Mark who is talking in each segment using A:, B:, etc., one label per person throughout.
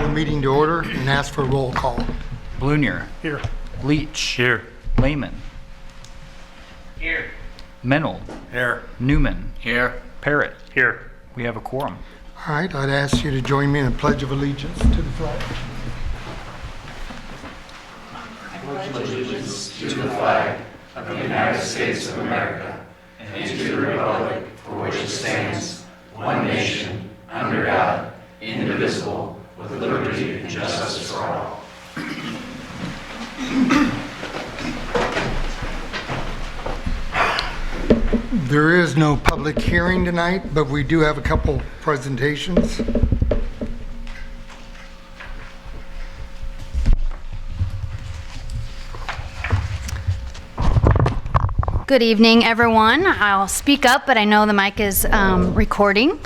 A: the meeting to order and ask for a roll call.
B: Blunier.
C: Here.
B: Leach. Here. Lehman.
C: Here.
B: Menold.
C: Here.
B: Newman.
C: Here.
B: Parrott.
C: Here.
B: We have a quorum.
A: All right, I'd ask you to join me in a pledge of allegiance to the flag.
D: Allegiance to the flag of the United States of America and to the republic for which it stands, one nation, under God, indivisible, with liberty and justice for all.
A: There is no public hearing tonight, but we do have a couple presentations.
E: Good evening, everyone. I'll speak up, but I know the mic is recording.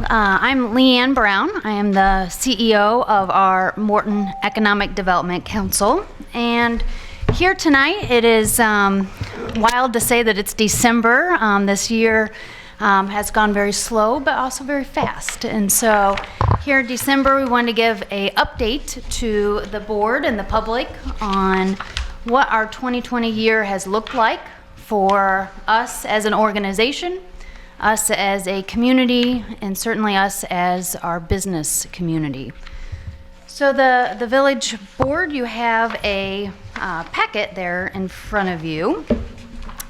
E: I'm Leanne Brown. I am the CEO of our Morton Economic Development Council. And here tonight, it is wild to say that it's December. This year has gone very slow, but also very fast. And so here in December, we wanted to give an update to the board and the public on what our 2020 year has looked like for us as an organization, us as a community, and certainly us as our business community. So the village board, you have a packet there in front of you,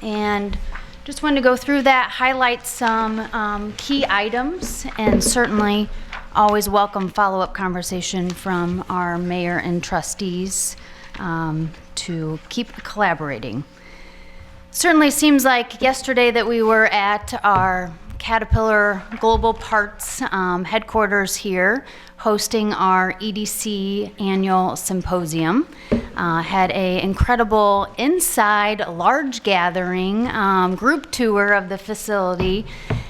E: and just wanted to go through that, highlight some key items, and certainly always welcome follow-up conversation from our mayor and trustees to keep collaborating. Certainly seems like yesterday that we were at our Caterpillar Global Parts headquarters here, hosting our EDC annual symposium. Had an incredible inside large gathering group tour of the facility,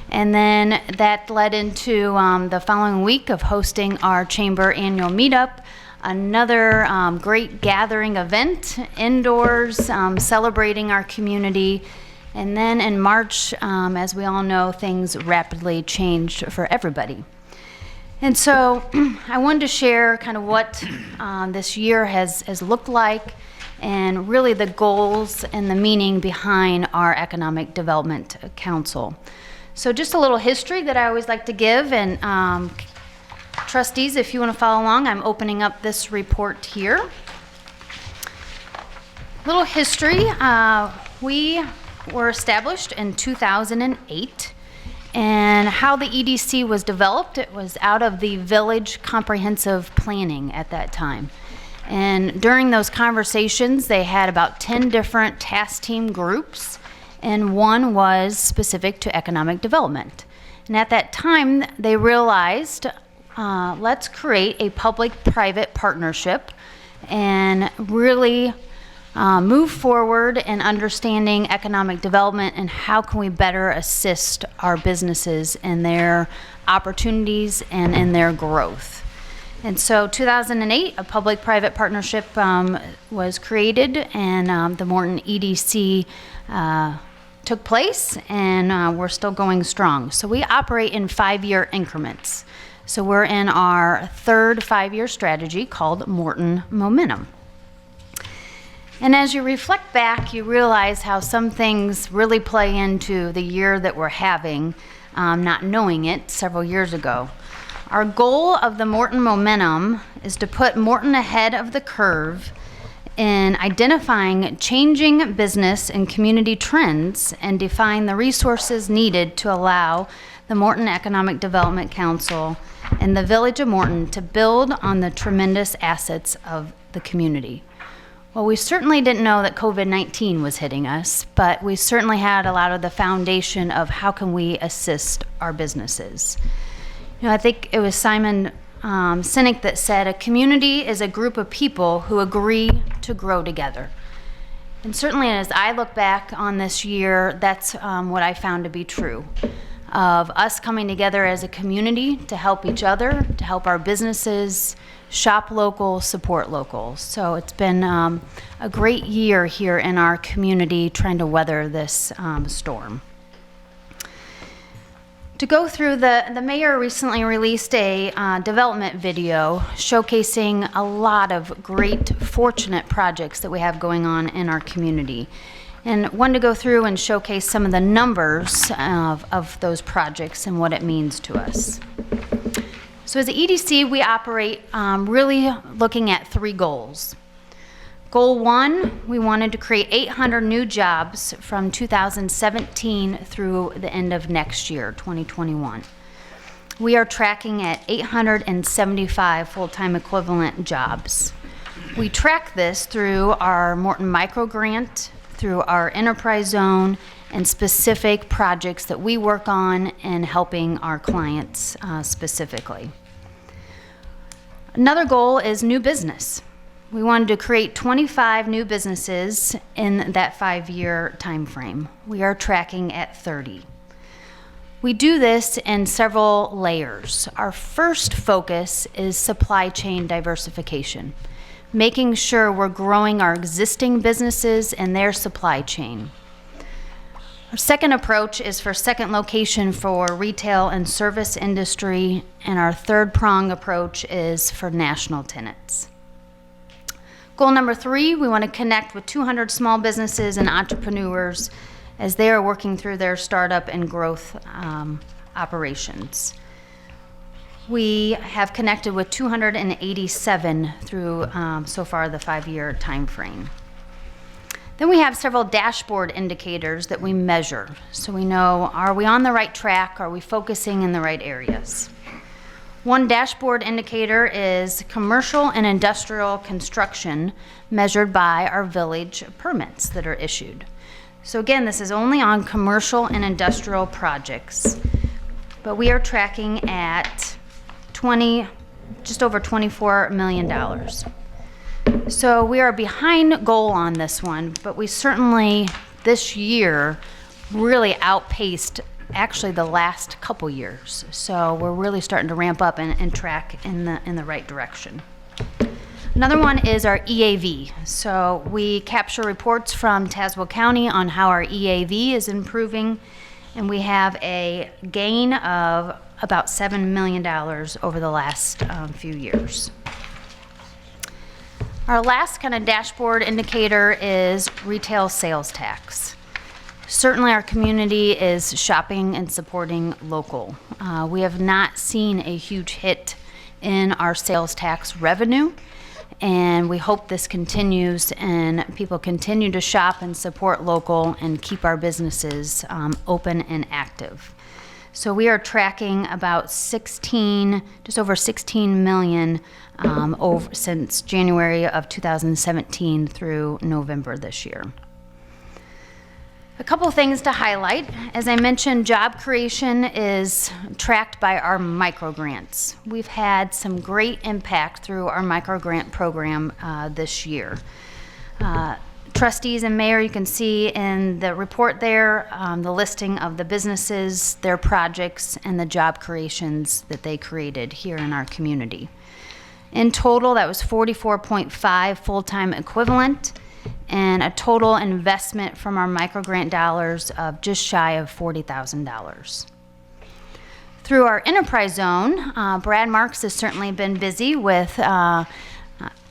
E: and then that led into the following week of hosting our chamber annual meetup. Another great gathering event indoors, celebrating our community. And then in March, as we all know, things rapidly changed for everybody. And so I wanted to share kind of what this year has looked like, and really the goals and the meaning behind our Economic Development Council. So just a little history that I always like to give, and trustees, if you want to follow along, I'm opening up this report here. Little history. We were established in 2008, and how the EDC was developed, it was out of the village comprehensive planning at that time. And during those conversations, they had about 10 different task team groups, and one was specific to economic development. And at that time, they realized let's create a public-private partnership and really move forward in understanding economic development and how can we better assist our businesses in their opportunities and in their growth. And so 2008, a public-private partnership was created, and the Morton EDC took place, and we're still going strong. So we operate in 5-year increments. So we're in our third 5-year strategy called Morton Momentum. And as you reflect back, you realize how some things really play into the year that we're having, not knowing it several years ago. Our goal of the Morton Momentum is to put Morton ahead of the curve in identifying changing business and community trends and define the resources needed to allow the Morton Economic Development Council and the Village of Morton to build on the tremendous assets of the community. Well, we certainly didn't know that COVID-19 was hitting us, but we certainly had a lot of the foundation of how can we assist our businesses. You know, I think it was Simon Sinek that said, a community is a group of people who agree to grow together. And certainly as I look back on this year, that's what I found to be true. Of us coming together as a community to help each other, to help our businesses, shop local, support local. So it's been a great year here in our community trying to weather this storm. To go through, the mayor recently released a development video showcasing a lot of great, fortunate projects that we have going on in our community. And wanted to go through and showcase some of the numbers of those projects and what it means to us. So as the EDC, we operate really looking at 3 goals. Goal 1, we wanted to create 800 new jobs from 2017 through the end of next year, 2021. We are tracking at 875 full-time equivalent jobs. We track this through our Morton micro grant, through our enterprise zone, and specific projects that we work on and helping our clients specifically. Another goal is new business. We wanted to create 25 new businesses in that 5-year time frame. We are tracking at 30. We do this in several layers. Our first focus is supply chain diversification, making sure we're growing our existing businesses and their supply chain. Our second approach is for second location for retail and service industry, and our third prong approach is for national tenants. Goal number 3, we want to connect with 200 small businesses and entrepreneurs as they are working through their startup and growth operations. We have connected with 287 through so far the 5-year time frame. Then we have several dashboard indicators that we measure. So we know, are we on the right track? Are we focusing in the right areas? One dashboard indicator is commercial and industrial construction measured by our village permits that are issued. So again, this is only on commercial and industrial projects, but we are tracking at just over $24 million. So we are behind goal on this one, but we certainly this year really outpaced actually the last couple years. So we're really starting to ramp up and track in the right direction. Another one is our EAV. So we capture reports from Tazewell County on how our EAV is improving, and we have a gain of about $7 million over the last few years. Our last kind of dashboard indicator is retail sales tax. Certainly our community is shopping and supporting local. We have not seen a huge hit in our sales tax revenue, and we hope this continues and people continue to shop and support local and keep our businesses open and active. So we are tracking about just over 16 million since January of 2017 through November this year. A couple things to highlight. As I mentioned, job creation is tracked by our microgrants. We've had some great impact through our microgrant program this year. Trustees and mayor, you can see in the report there the listing of the businesses, their projects, and the job creations that they created here in our community. In total, that was 44.5 full-time equivalent, and a total investment from our microgrant dollars of just shy of $40,000. Through our enterprise zone, Brad Marks has certainly been busy with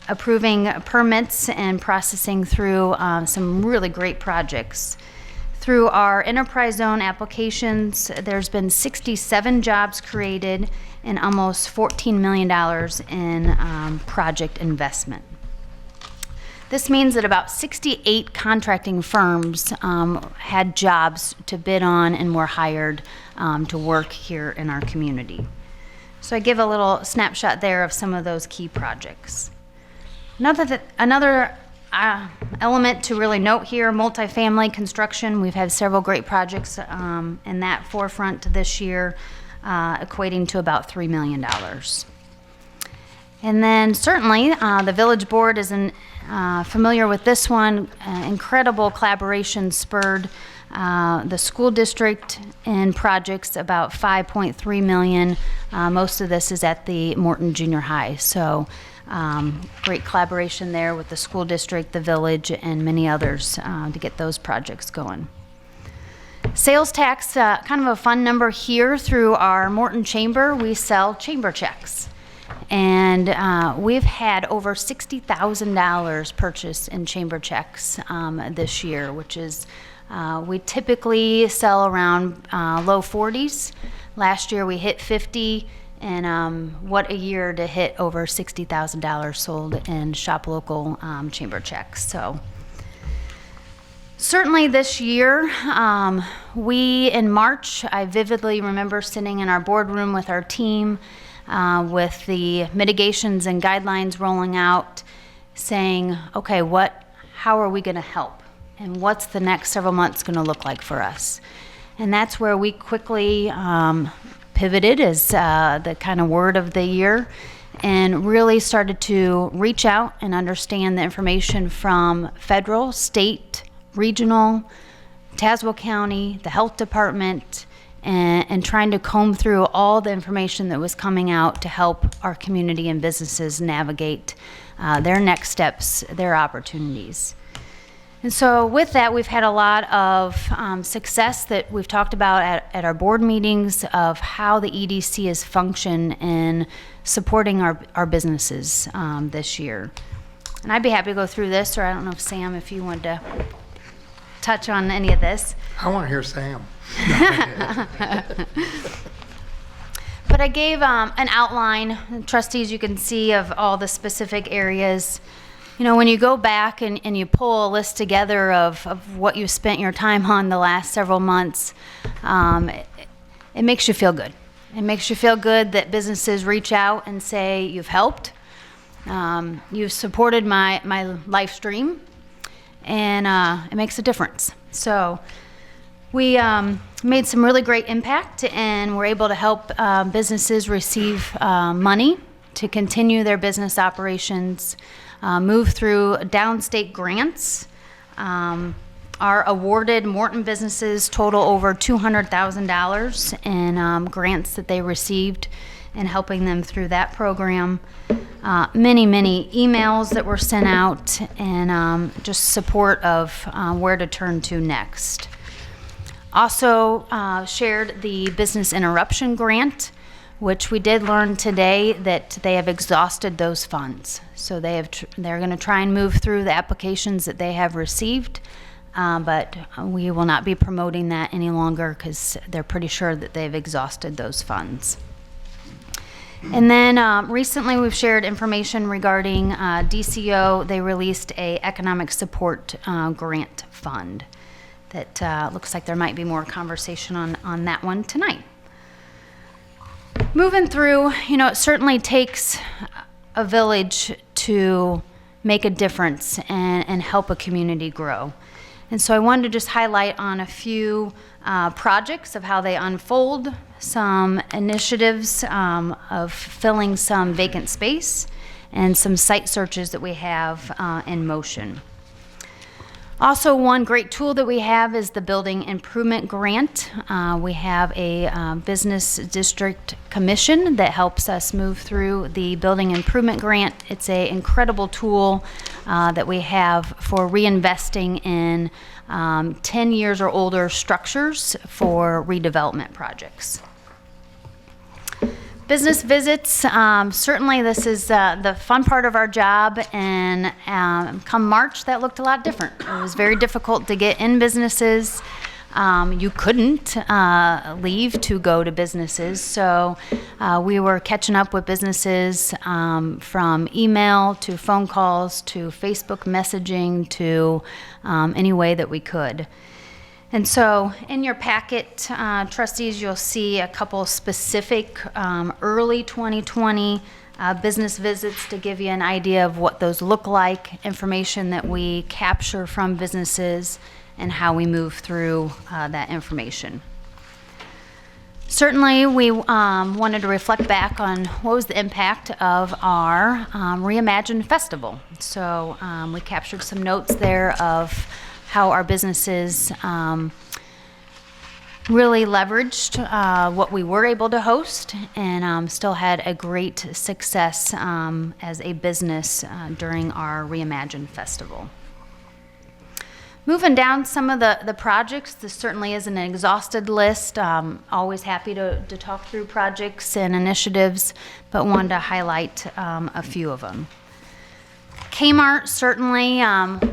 E: approving permits and processing through some really great projects. Through our enterprise zone applications, there's been 67 jobs created and almost $14 million in project investment. This means that about 68 contracting firms had jobs to bid on and were hired to work here in our community. So I give a little snapshot there of some of those key projects. Another element to really note here, multifamily construction. We've had several great projects in that forefront this year, equating to about $3 million. And then certainly the village board is familiar with this one. Incredible collaboration spurred the school district in projects about $5.3 million. Most of this is at the Morton Junior High. So great collaboration there with the school district, the village, and many others to get those projects going. Sales tax, kind of a fun number here through our Morton Chamber. We sell chamber checks. And we've had over $60,000 purchased in chamber checks this year, which is, we typically sell around low 40s. Last year we hit 50, and what a year to hit over $60,000 sold in shop local chamber checks. So certainly this year, in March, I vividly remember sitting in our boardroom with our team with the mitigations and guidelines rolling out, saying, okay, how are we going to help? And what's the next several months going to look like for us? And that's where we quickly pivoted as the kind of word of the year, and really started to reach out and understand the information from federal, state, regional, Tazewell County, the health department, and trying to comb through all the information that was coming out to help our community and businesses navigate their next steps, their opportunities. And so with that, we've had a lot of success that we've talked about at our board meetings of how the EDC has functioned in supporting our businesses this year. And I'd be happy to go through this, or I don't know if Sam, if you wanted to touch on any of this.
A: I want to hear Sam.
E: But I gave an outline, trustees, you can see, of all the specific areas. You know, when you go back and you pull a list together of what you spent your time on the last several months, it makes you feel good. It makes you feel good that businesses reach out and say, you've helped, you've supported my live stream, and it makes a difference. So we made some really great impact, and we're able to help businesses receive money to continue their business operations, move through downstate grants. Our awarded Morton businesses total over $200,000 in grants that they received, and helping them through that program. Many emails that were sent out, and just support of where to turn to next. Also shared the business interruption grant, which we did learn today that they have exhausted those funds. So they're going to try and move through the applications that they have received, but we will not be promoting that any longer because they're pretty sure that they've exhausted those funds. And then recently we've shared information regarding DCO. They released a economic support grant fund that looks like there might be more conversation on that one tonight. Moving through, you know, it certainly takes a village to make a difference and help a community grow. And so I wanted to just highlight on a few projects of how they unfold, some initiatives of filling some vacant space, and some site searches that we have in motion. Also, one great tool that we have is the Building Improvement Grant. We have a business district commission that helps us move through the Building Improvement Grant. It's an incredible tool that we have for reinvesting in 10 years or older structures for redevelopment projects. Business visits, certainly this is the fun part of our job, and come March that looked a lot different. It was very difficult to get in businesses. You couldn't leave to go to businesses, so we were catching up with businesses from email to phone calls to Facebook messaging to any way that we could. And so in your packet, trustees, you'll see a couple specific early 2020 business visits to give you an idea of what those look like, information that we capture from businesses, and how we move through that information. Certainly, we wanted to reflect back on what was the impact of our Reimagine Festival. So we captured some notes there of how our businesses really leveraged what we were able to host, and still had a great success as a business during our Reimagine Festival. Moving down some of the projects, this certainly isn't an exhausted list. Always happy to talk through projects and initiatives, but wanted to highlight a few of them. Kmart, certainly,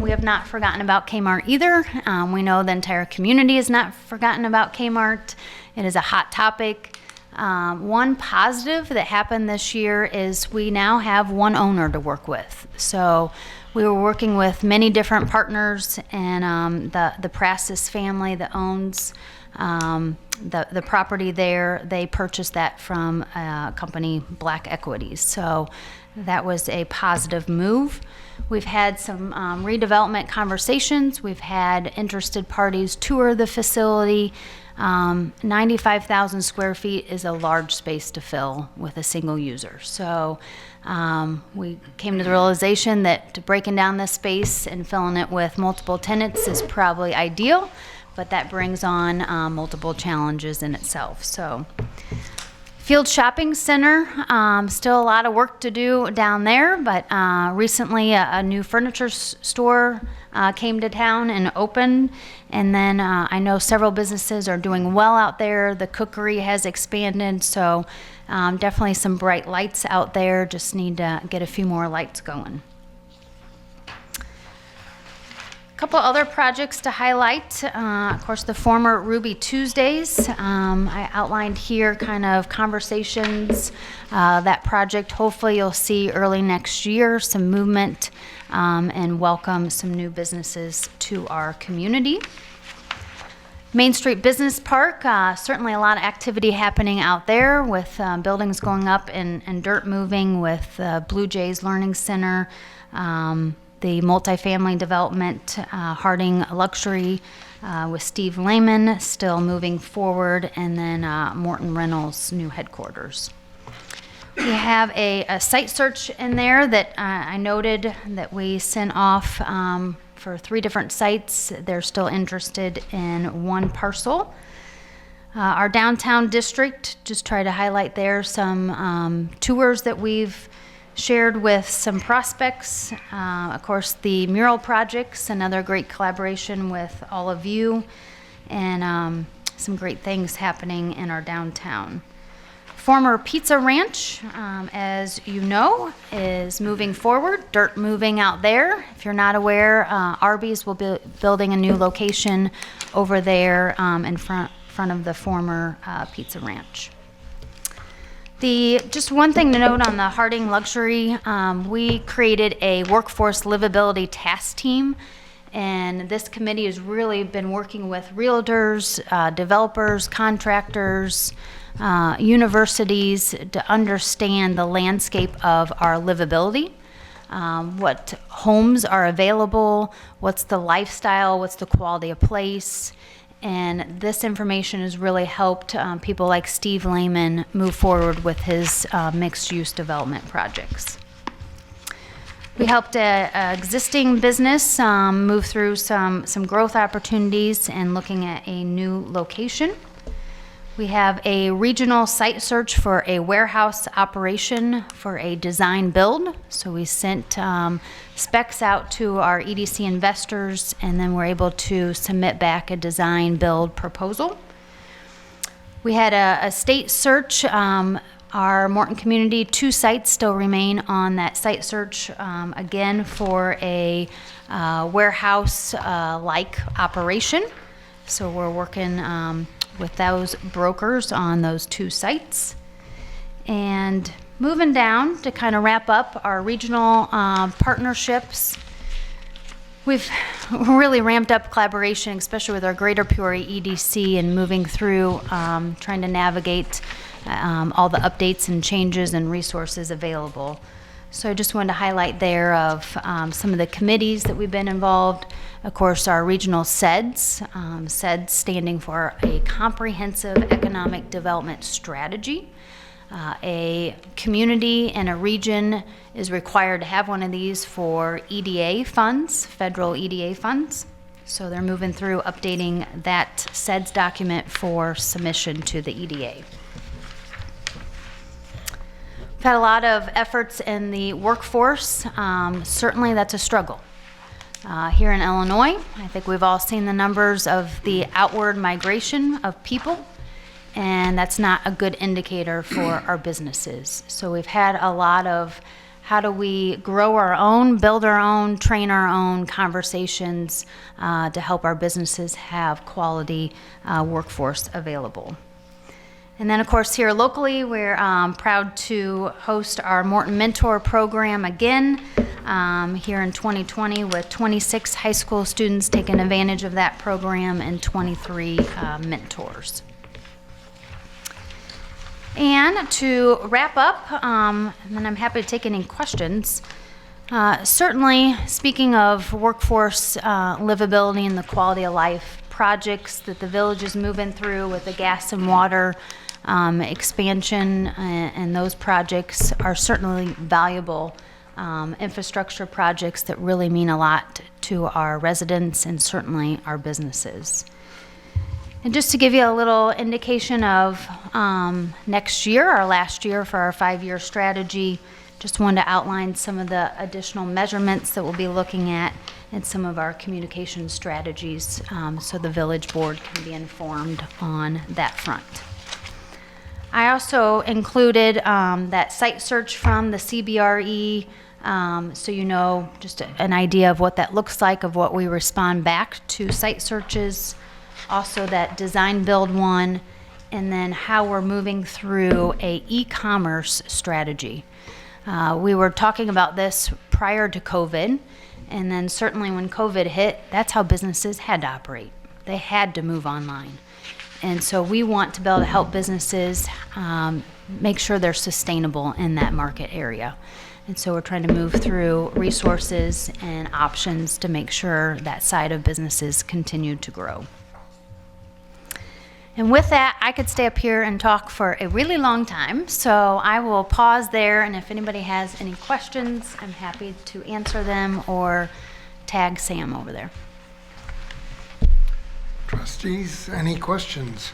E: we have not forgotten about Kmart either. We know the entire community has not forgotten about Kmart. It is a hot topic. One positive that happened this year is we now have one owner to work with. So we were working with many different partners, and the Prassis family that owns the property there, they purchased that from a company, Black Equities. So that was a positive move. We've had some redevelopment conversations. We've had interested parties tour the facility. 95,000 square feet is a large space to fill with a single user. So we came to the realization that breaking down this space and filling it with multiple tenants is probably ideal, but that brings on multiple challenges in itself. So Field Shopping Center, still a lot of work to do down there, but recently a new furniture store came to town and opened. And then I know several businesses are doing well out there. The cookery has expanded, so definitely some bright lights out there. Just need to get a few more lights going. A couple other projects to highlight. Of course, the former Ruby Tuesdays. I outlined here kind of conversations. That project, hopefully you'll see early next year, some movement and welcome some new businesses to our community. Main Street Business Park, certainly a lot of activity happening out there with buildings going up and dirt moving with Blue Jays Learning Center, the multifamily development, Harding Luxury with Steve Lehman still moving forward, and then Morton Reynolds' new headquarters. We have a site search in there that I noted that we sent off for 3 different sites. They're still interested in one parcel. Our downtown district, just try to highlight there some tours that we've shared with some prospects. Of course, the mural projects, another great collaboration with all of you, and some great things happening in our downtown. Former Pizza Ranch, as you know, is moving forward. Dirt moving out there. If you're not aware, Arby's will be building a new location over there in front of the former Pizza Ranch. Just one thing to note on the Harding Luxury, we created a workforce livability task team, and this committee has really been working with realtors, developers, contractors, universities to understand the landscape of our livability, what homes are available, what's the lifestyle, what's the quality of place. And this information has really helped people like Steve Lehman move forward with his mixed-use development projects. We helped an existing business move through some growth opportunities and looking at a new location. We have a regional site search for a warehouse operation for a design build. So we sent specs out to our EDC investors, and then we're able to submit back a design build proposal. We had a state search. Our Morton community, 2 sites still remain on that site search, again for a warehouse-like operation. So we're working with those brokers on those 2 sites. And moving down to kind of wrap up our regional partnerships, we've really ramped up collaboration, especially with our Greater Peoria EDC, and moving through trying to navigate all the updates and changes and resources available. So I just wanted to highlight there of some of the committees that we've been involved. Of course, our regional SEDS, SEDS standing for a Comprehensive Economic Development Strategy. A community and a region is required to have one of these for EDA funds, federal EDA funds. So they're moving through updating that SEDS document for submission to the EDA. We've had a lot of efforts in the workforce. Certainly that's a struggle. here in Illinois. I think we've all seen the numbers of the outward migration of people, and that's not a good indicator for our businesses. So we've had a lot of how do we grow our own, build our own, train our own conversations to help our businesses have quality workforce available. And then, of course, here locally, we're proud to host our Morton Mentor Program again here in 2020 with 26 high school students taking advantage of that program and 23 mentors. And to wrap up, and then I'm happy to take any questions. Certainly, speaking of workforce livability and the quality of life projects that the village is moving through with the gas and water expansion, and those projects are certainly valuable infrastructure projects that really mean a lot to our residents and certainly our businesses. And just to give you a little indication of next year, our last year for our 5-year strategy, just wanted to outline some of the additional measurements that we'll be looking at and some of our communication strategies so the village board can be informed on that front. I also included that site search from the CBRE, so you know just an idea of what that looks like, of what we respond back to site searches. Also that design build one, and then how we're moving through a e-commerce strategy. We were talking about this prior to COVID, and then certainly when COVID hit, that's how businesses had to operate. They had to move online. And so we want to be able to help businesses make sure they're sustainable in that market area. And so we're trying to move through resources and options to make sure that side of businesses continue to grow. And with that, I could stay up here and talk for a really long time, so I will pause there, and if anybody has any questions, I'm happy to answer them or tag Sam over there.
A: Trustees, any questions?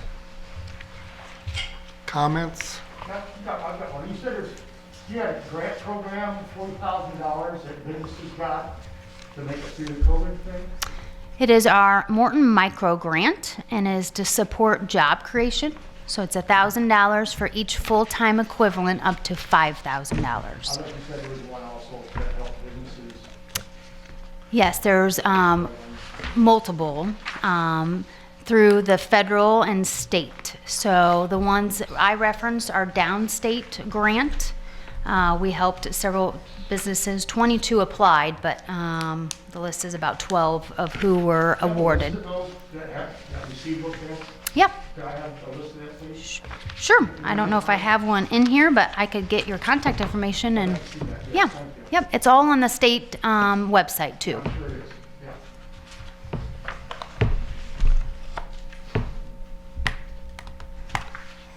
A: Comments?
F: I've got one. You said you had a grant program, $40,000 that businesses got to make it through the COVID thing?
E: It is our Morton Micro Grant and is to support job creation. So it's $1,000 for each full-time equivalent up to $5,000.
F: I thought you said there was one also to help businesses.
E: Yes, there's multiple through the federal and state. So the ones I referenced are downstate grant. We helped several businesses, 22 applied, but the list is about 12 of who were awarded.
F: Have a list of those that received those grants?
E: Yep,
F: Could I have a list of that, please?
E: sure. I don't know if I have one in here, but I could get your contact information and, yeah, yep, it's all on the state website too.
F: Sure it is, yeah.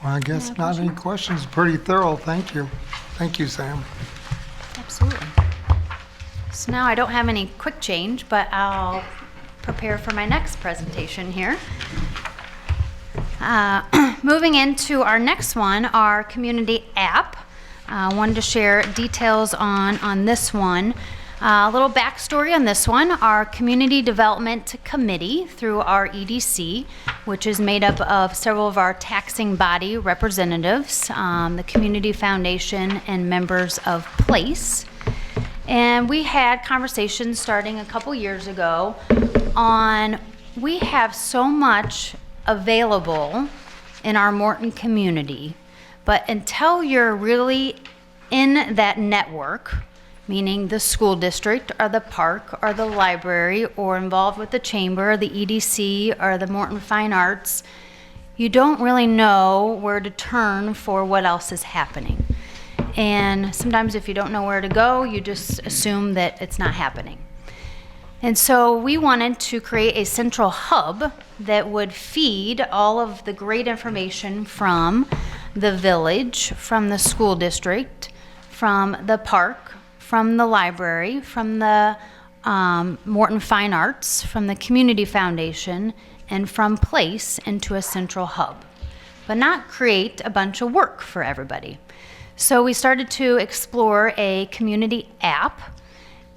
A: Well, I guess not any questions. Pretty thorough. Thank you. Thank you, Sam.
E: Absolutely. So now I don't have any quick change, but I'll prepare for my next presentation here. Moving into our next one, our community app. I wanted to share details on this one. A little backstory on this one. Our Community Development Committee through our EDC, which is made up of several of our taxing body representatives, the Community Foundation, and members of PLACE. And we had conversations starting a couple years ago on we have so much available in our Morton community, but until you're really in that network, meaning the school district or the park or the library or involved with the chamber or the EDC or the Morton Fine Arts, you don't really know where to turn for what else is happening. And sometimes if you don't know where to go, you just assume that it's not happening. And so we wanted to create a central hub that would feed all of the great information from the village, from the school district, from the park, from the library, from the Morton Fine Arts, from the Community Foundation, and from PLACE into a central hub, but not create a bunch of work for everybody. So we started to explore a community app,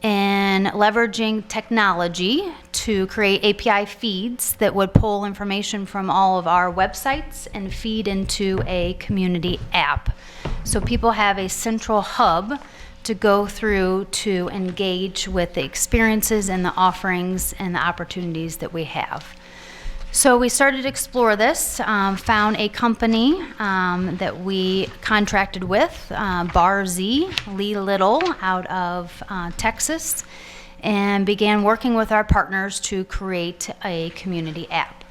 E: and leveraging technology to create API feeds that would pull information from all of our websites and feed into a community app. So people have a central hub to go through to engage with the experiences and the offerings and the opportunities that we have. So we started to explore this, found a company that we contracted with, Bar Z, Lee Little, out of Texas, and began working with our partners to create a community app.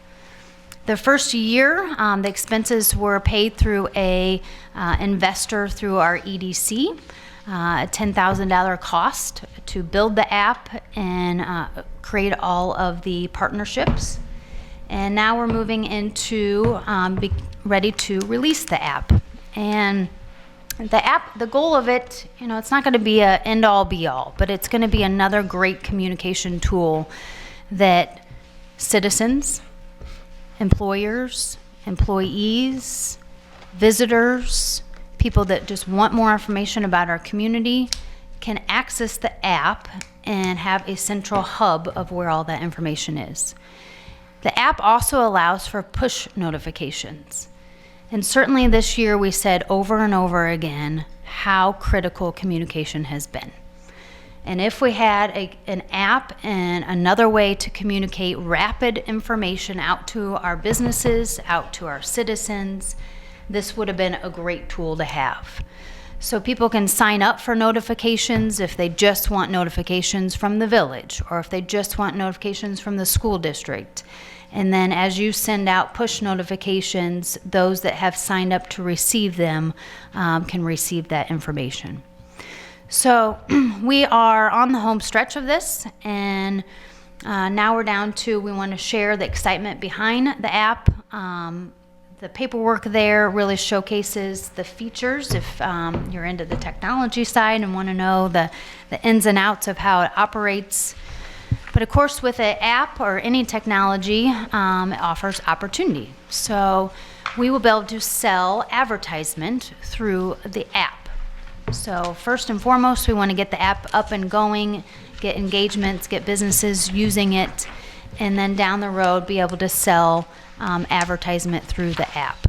E: The first year, the expenses were paid through a investor through our EDC, a $10,000 cost to build the app and create all of the partnerships. And now we're moving into ready to release the app. And the app, the goal of it, it's not going to be an end-all be-all, but it's going to be another great communication tool that citizens, employers, employees, visitors, people that just want more information about our community can access the app and have a central hub of where all that information is. The app also allows for push notifications. And certainly this year we said over and over again how critical communication has been. And if we had an app and another way to communicate rapid information out to our businesses, out to our citizens, this would have been a great tool to have. So people can sign up for notifications if they just want notifications from the village, or if they just want notifications from the school district. And then as you send out push notifications, those that have signed up to receive them can receive that information. So we are on the home stretch of this, and now we're down to, we want to share the excitement behind the app. The paperwork there really showcases the features if you're into the technology side and want to know the ins and outs of how it operates. But of course, with an app or any technology, it offers opportunity. So we will be able to sell advertisement through the app. So first and foremost, we want to get the app up and going, get engagements, get businesses using it, and then down the road be able to sell advertisement through the app.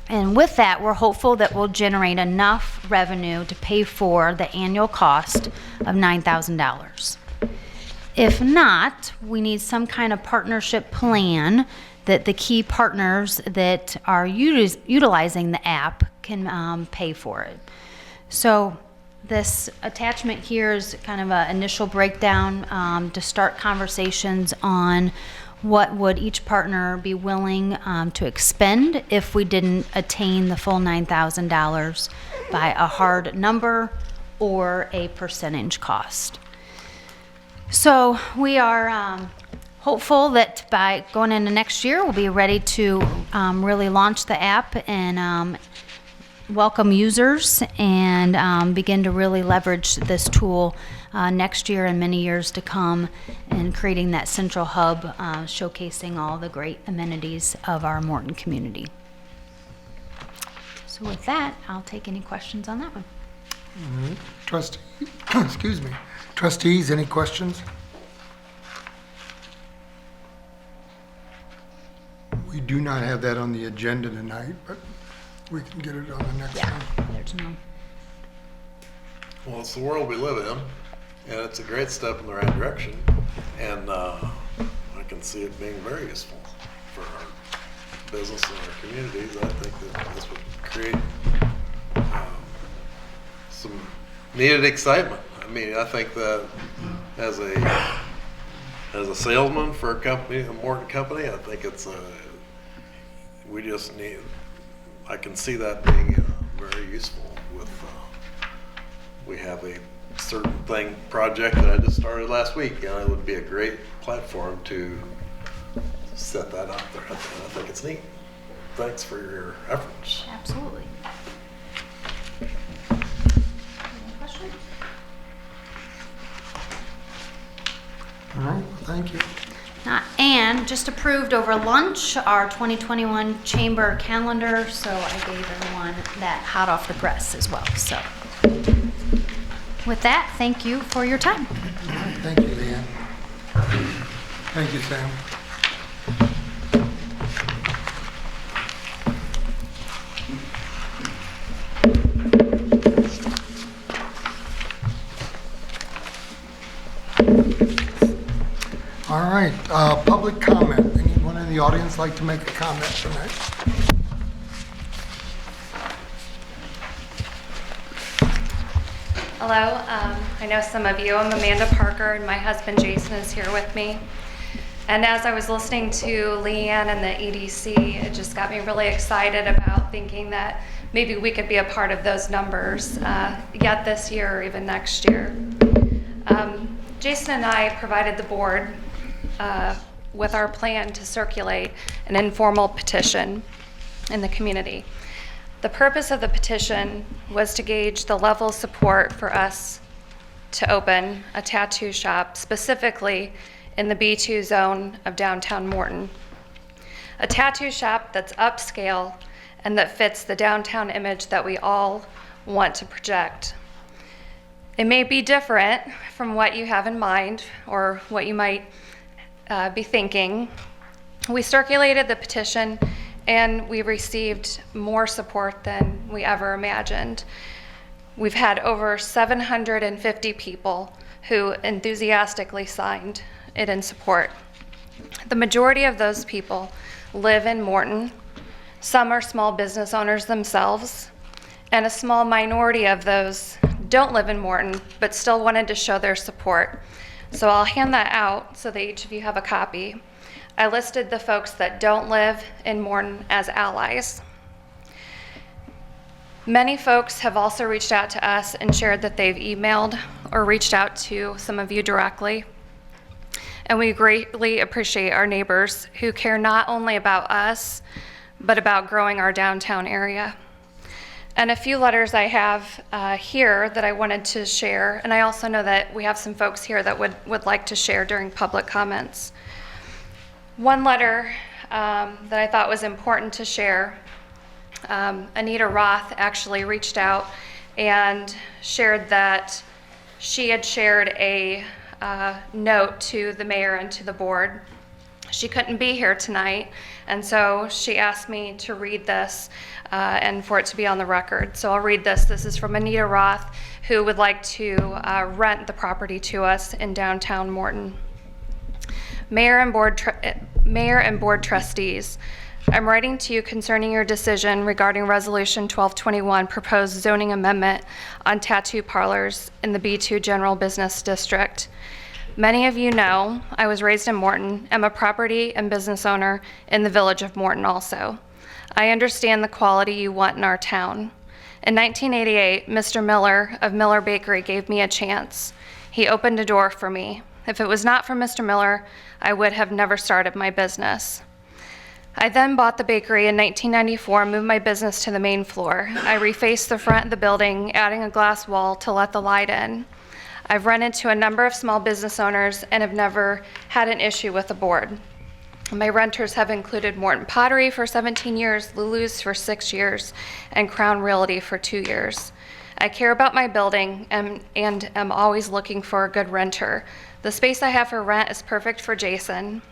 E: And with that, we're hopeful that we'll generate enough revenue to pay for the annual cost of $9,000. If not, we need some kind of partnership plan that the key partners that are utilizing the app can pay for it. So this attachment here is kind of an initial breakdown to start conversations on what would each partner be willing to expend if we didn't attain the full $9,000 by a hard number or a percentage cost. So we are hopeful that by going into next year, we'll be ready to really launch the app and welcome users and begin to really leverage this tool next year and many years to come, and creating that central hub showcasing all the great amenities of our Morton community. So with that, I'll take any questions on that one.
A: Trustee, excuse me. Trustees, any questions? We do not have that on the agenda tonight, but we can get it on the next one.
E: There's no.
G: Well, it's the world we live in, and it's a great step in the right direction, and I can see it being very useful for our business and our communities. I think that this would create some needed excitement. I mean, I think that as a salesman for a company, a Morton company, I think it's we just need. I can see that being very useful. With we have a certain project that I just started last week, and it would be a great platform to set that out there. I think it's neat. Thanks for your efforts.
E: Absolutely. Any questions?
A: All right, well, thank you.
E: And just approved over lunch our 2021 chamber calendar, so I gave everyone that hot off the press as well. So With that, thank you for your time.
A: Thank you, Leanne. Thank you, Sam. All right, public comment. Anyone in the audience like to make a comment tonight?
H: Hello, I know some of you. I'm Amanda Parker, and my husband Jason is here with me. And as I was listening to Leanne and the EDC, it just got me really excited about thinking that maybe we could be a part of those numbers yet this year or even next year. Jason and I provided the board with our plan to circulate an informal petition in the community. The purpose of the petition was to gauge the level of support for us to open a tattoo shop, specifically in the B2 zone of downtown Morton. A tattoo shop that's upscale and that fits the downtown image that we all want to project. It may be different from what you have in mind or what you might be thinking. We circulated the petition and we received more support than we ever imagined. We've had over 750 people who enthusiastically signed it in support. The majority of those people live in Morton. Some are small business owners themselves, and a small minority of those don't live in Morton but still wanted to show their support. So I'll hand that out so that each of you have a copy. I listed the folks that don't live in Morton as allies. Many folks have also reached out to us and shared that they've emailed or reached out to some of you directly. And we greatly appreciate our neighbors who care not only about us, but about growing our downtown area. And a few letters I have here that I wanted to share, and I also know that we have some folks here that would like to share during public comments. One letter that I thought was important to share, Anita Roth actually reached out and shared that she had shared a note to the mayor and to the board. She couldn't be here tonight, and so she asked me to read this and for it to be on the record. So I'll read this. This is from Anita Roth, who would like to rent the property to us in downtown Morton. Mayor and board trustees, I'm writing to you concerning your decision regarding Resolution 1221, proposed zoning amendment on tattoo parlors in the B2 General Business District. Many of you know I was raised in Morton. I'm a property and business owner in the village of Morton also. I understand the quality you want in our town. In 1988, Mr. Miller of Miller Bakery gave me a chance. He opened a door for me. If it was not for Mr. Miller, I would have never started my business. I then bought the bakery in 1994 and moved my business to the main floor. I refaced the front of the building, adding a glass wall to let the light in. I've run into a number of small business owners and have never had an issue with the board. My renters have included Morton Pottery for 17 years, Lulu's for 6 years, and Crown Realty for 2 years. I care about my building and am always looking for a good renter. The space I have for rent is perfect for Jason.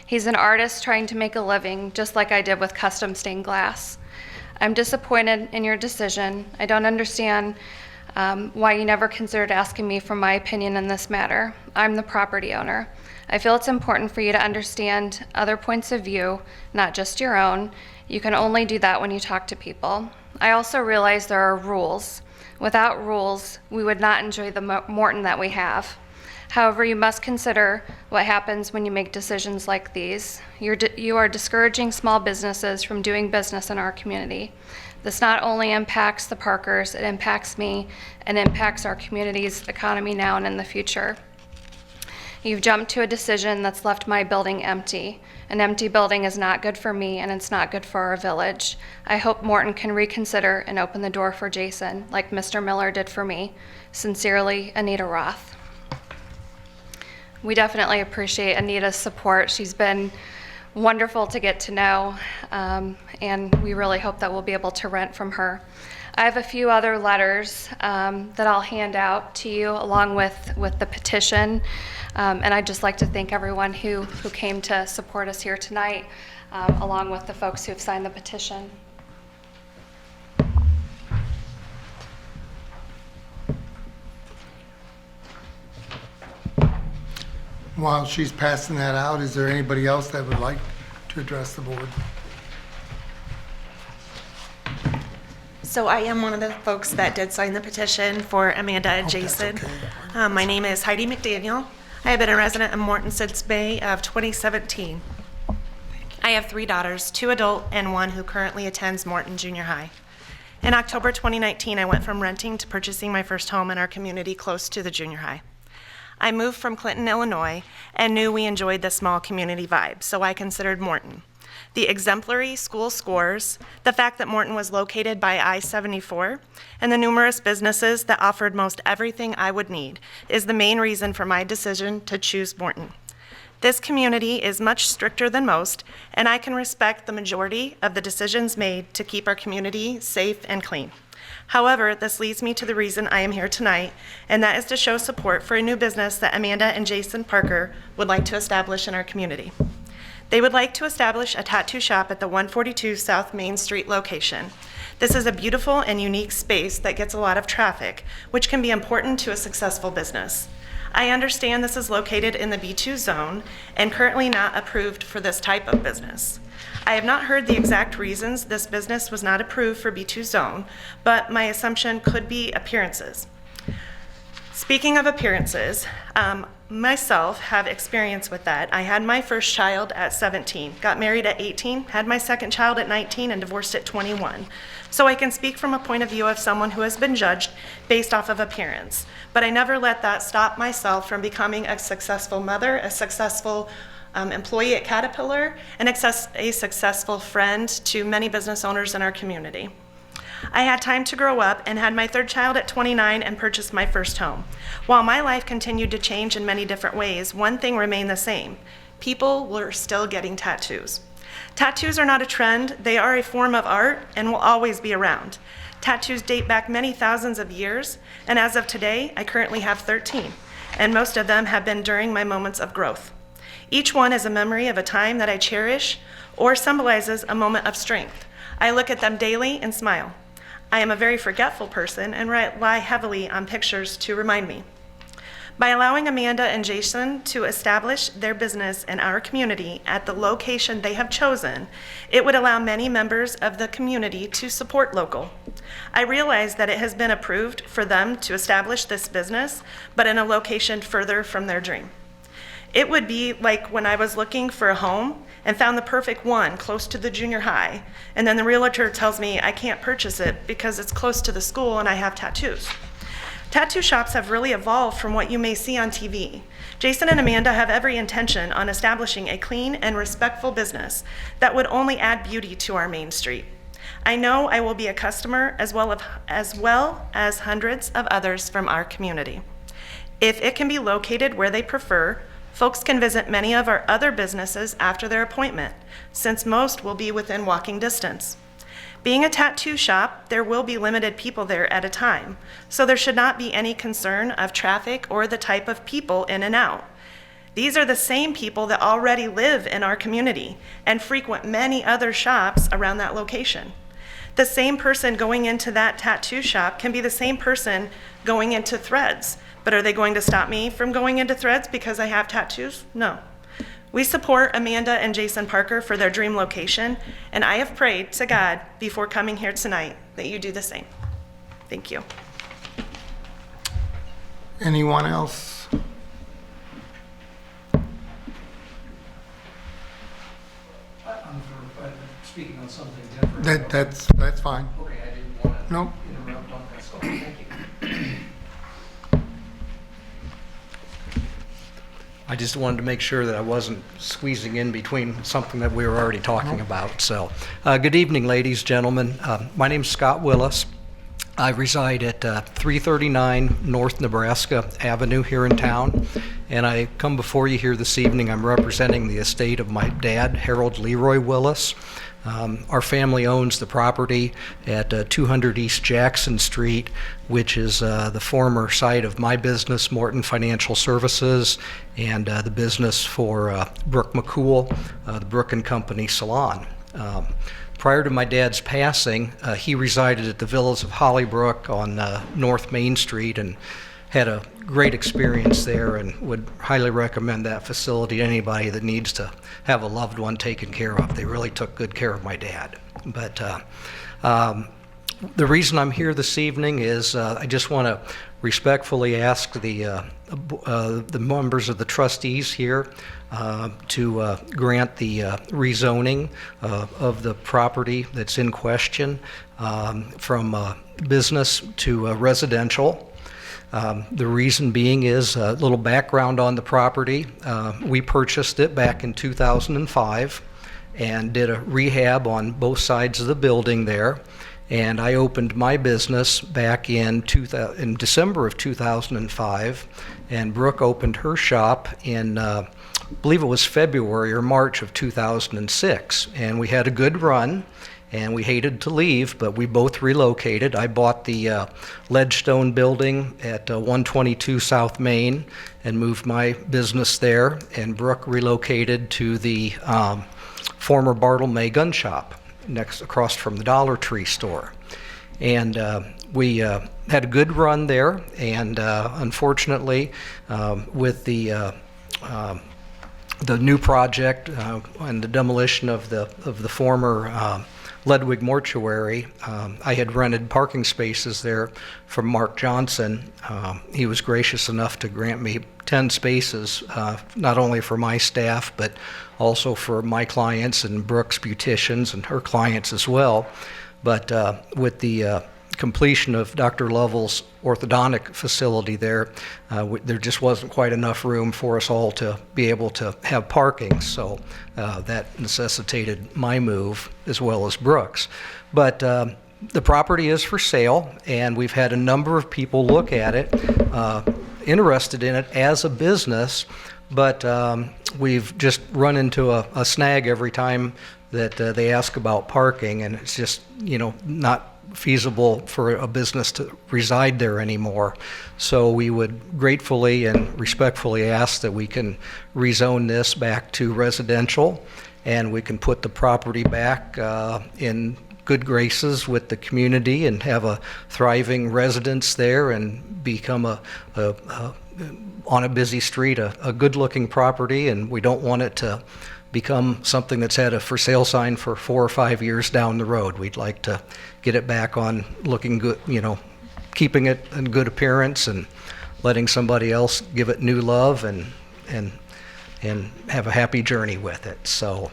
H: He's an artist trying to make a living, just like I did with custom stained glass. I'm disappointed in your decision. I don't understand why you never considered asking me for my opinion in this matter. I'm the property owner. I feel it's important for you to understand other points of view, not just your own. You can only do that when you talk to people. I also realize there are rules. Without rules, we would not enjoy the Morton that we have. However, you must consider what happens when you make decisions like these. You are discouraging small businesses from doing business in our community. This not only impacts the Parkers, it impacts me and impacts our community's economy now and in the future. You've jumped to a decision that's left my building empty. An empty building is not good for me and it's not good for our village. I hope Morton can reconsider and open the door for Jason, like Mr. Miller did for me. Sincerely, Anita Roth. We definitely appreciate Anita's support. She's been wonderful to get to know, and we really hope that we'll be able to rent from her. I have a few other letters that I'll hand out to you along with the petition. And I'd just like to thank everyone who came to support us here tonight, along with the folks who have signed the petition.
A: While she's passing that out, is there anybody else that would like to address the board?
I: So I am one of the folks that did sign the petition for Amanda and
A: Hope that's
I: Jason.
A: okay.
I: My name is Heidi McDaniel. I have been a resident of Morton since May of 2017. I have 3 daughters, 2 adult and 1 who currently attends Morton Junior High. In October 2019, I went from renting to purchasing my first home in our community close to the junior high. I moved from Clinton, Illinois, and knew we enjoyed the small community vibe, so I considered Morton. The exemplary school scores, the fact that Morton was located by I-74, and the numerous businesses that offered most everything I would need is the main reason for my decision to choose Morton. This community is much stricter than most, and I can respect the majority of the decisions made to keep our community safe and clean. However, this leads me to the reason I am here tonight, and that is to show support for a new business that Amanda and Jason Parker would like to establish in our community. They would like to establish a tattoo shop at the 142 South Main Street location. This is a beautiful and unique space that gets a lot of traffic, which can be important to a successful business. I understand this is located in the B2 zone and currently not approved for this type of business. I have not heard the exact reasons this business was not approved for B2 zone, but my assumption could be appearances. Speaking of appearances, myself have experience with that. I had my first child at 17, got married at 18, had my second child at 19, and divorced at 21. So I can speak from a point of view of someone who has been judged based off of appearance. But I never let that stop myself from becoming a successful mother, a successful employee at Caterpillar, and a successful friend to many business owners in our community. I had time to grow up and had my third child at 29 and purchased my first home. While my life continued to change in many different ways, one thing remained the same. People were still getting tattoos. Tattoos are not a trend, they are a form of art and will always be around. Tattoos date back many thousands of years, and as of today, I currently have 13, and most of them have been during my moments of growth. Each one is a memory of a time that I cherish or symbolizes a moment of strength. I look at them daily and smile. I am a very forgetful person and rely heavily on pictures to remind me. By allowing Amanda and Jason to establish their business in our community at the location they have chosen, it would allow many members of the community to support local. I realize that it has been approved for them to establish this business, but in a location further from their dream. It would be like when I was looking for a home and found the perfect one close to the junior high, and then the realtor tells me I can't purchase it because it's close to the school and I have tattoos. Tattoo shops have really evolved from what you may see on TV. Jason and Amanda have every intention on establishing a clean and respectful business that would only add beauty to our main street. I know I will be a customer as well as hundreds of others from our community. If it can be located where they prefer, folks can visit many of our other businesses after their appointment, since most will be within walking distance. Being a tattoo shop, there will be limited people there at a time, so there should not be any concern of traffic or the type of people in and out. These are the same people that already live in our community and frequent many other shops around that location. The same person going into that tattoo shop can be the same person going into Threads. But are they going to stop me from going into Threads because I have tattoos? No. We support Amanda and Jason Parker for their dream location, and I have prayed to God before coming here tonight that you do the same. Thank you.
A: Anyone else?
J: I'm speaking on something different.
A: That's fine.
J: Okay, I didn't want to
A: Nope.
J: interrupt on that, so thank you. I just wanted to make sure that I wasn't squeezing in between something that we were already talking about. So, good evening, ladies, gentlemen. My name's Scott Willis. I reside at 339 North Nebraska Avenue here in town, and I come before you here this evening. I'm representing the estate of my dad, Harold Leroy Willis. Our family owns the property at 200 East Jackson Street, which is the former site of my business, Morton Financial Services, and the business for Brooke McCool, the Brooke and Company Salon. Prior to my dad's passing, he resided at the Villas of Hollybrook on North Main Street and had a great experience there, and would highly recommend that facility to anybody that needs to have a loved one taken care of. They really took good care of my dad. But the reason I'm here this evening is I just want to respectfully ask the members of the trustees here to grant the rezoning of the property that's in question from business to residential. The reason being is a little background on the property. We purchased it back in 2005 and did a rehab on both sides of the building there. And I opened my business back in December of 2005, and Brooke opened her shop in, I believe it was February or March of 2006. And we had a good run, and we hated to leave, but we both relocated. I bought the Ledgestone building at 122 South Main and moved my business there, and Brooke relocated to the former Bartle May gun shop across from the Dollar Tree store. And we had a good run there, and unfortunately with the new project and the demolition of the former Ledwig Mortuary, I had rented parking spaces there from Mark Johnson. He was gracious enough to grant me 10 spaces, not only for my staff, but also for my clients and Brooke's beauticians and her clients as well. But with the completion of Dr. Lovell's orthodontic facility there, there just wasn't quite enough room for us all to be able to have parking, so that necessitated my move as well as Brooke's. But the property is for sale, and we've had a number of people look at it, interested in it as a business, but we've just run into a snag every time that they ask about parking, and it's just, not feasible for a business to reside there anymore. So we would gratefully and respectfully ask that we can rezone this back to residential, and we can put the property back in good graces with the community and have a thriving residence there and become on a busy street, a good-looking property. And we don't want it to become something that's had a for sale sign for 4 or 5 years down the road. We'd like to get it back on looking good, keeping it in good appearance and letting somebody else give it new love and have a happy journey with it. So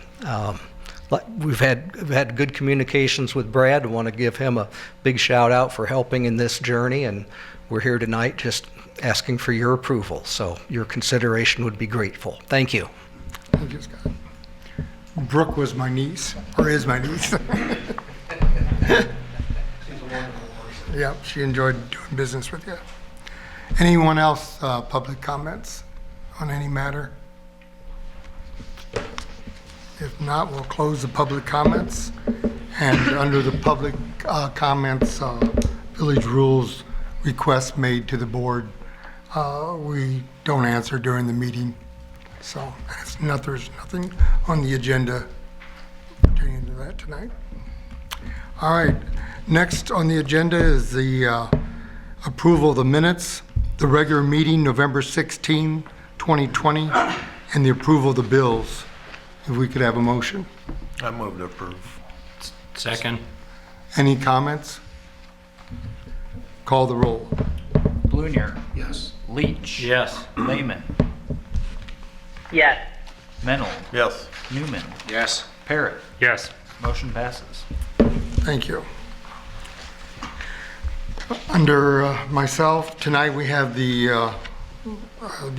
J: we've had good communications with Brad. I want to give him a big shout out for helping in this journey, and we're here tonight just asking for your approval. So your consideration would be grateful. Thank you.
A: Thank you, Scott. Brooke was my niece, or is my niece. Yeah, she enjoyed doing business with you. Anyone else, public comments on any matter? If not, we'll close the public comments. And under the public comments, village rules requests made to the board, we don't answer during the meeting. So there's nothing on the agenda pertaining to that tonight. All right, next on the agenda is the approval of the minutes, the regular meeting, November 16, 2020, and the approval of the bills. If we could have a motion.
G: I move to approve.
K: Second.
A: Any comments? Call the roll.
B: Blunier,
K: Yes.
B: Leach,
K: Yes.
B: Lehman,
C: Yes.
B: Mennel,
G: Yes.
B: Newman,
K: Yes.
B: Parrott.
K: Yes.
B: Motion passes.
A: Thank you. Under myself, tonight we have the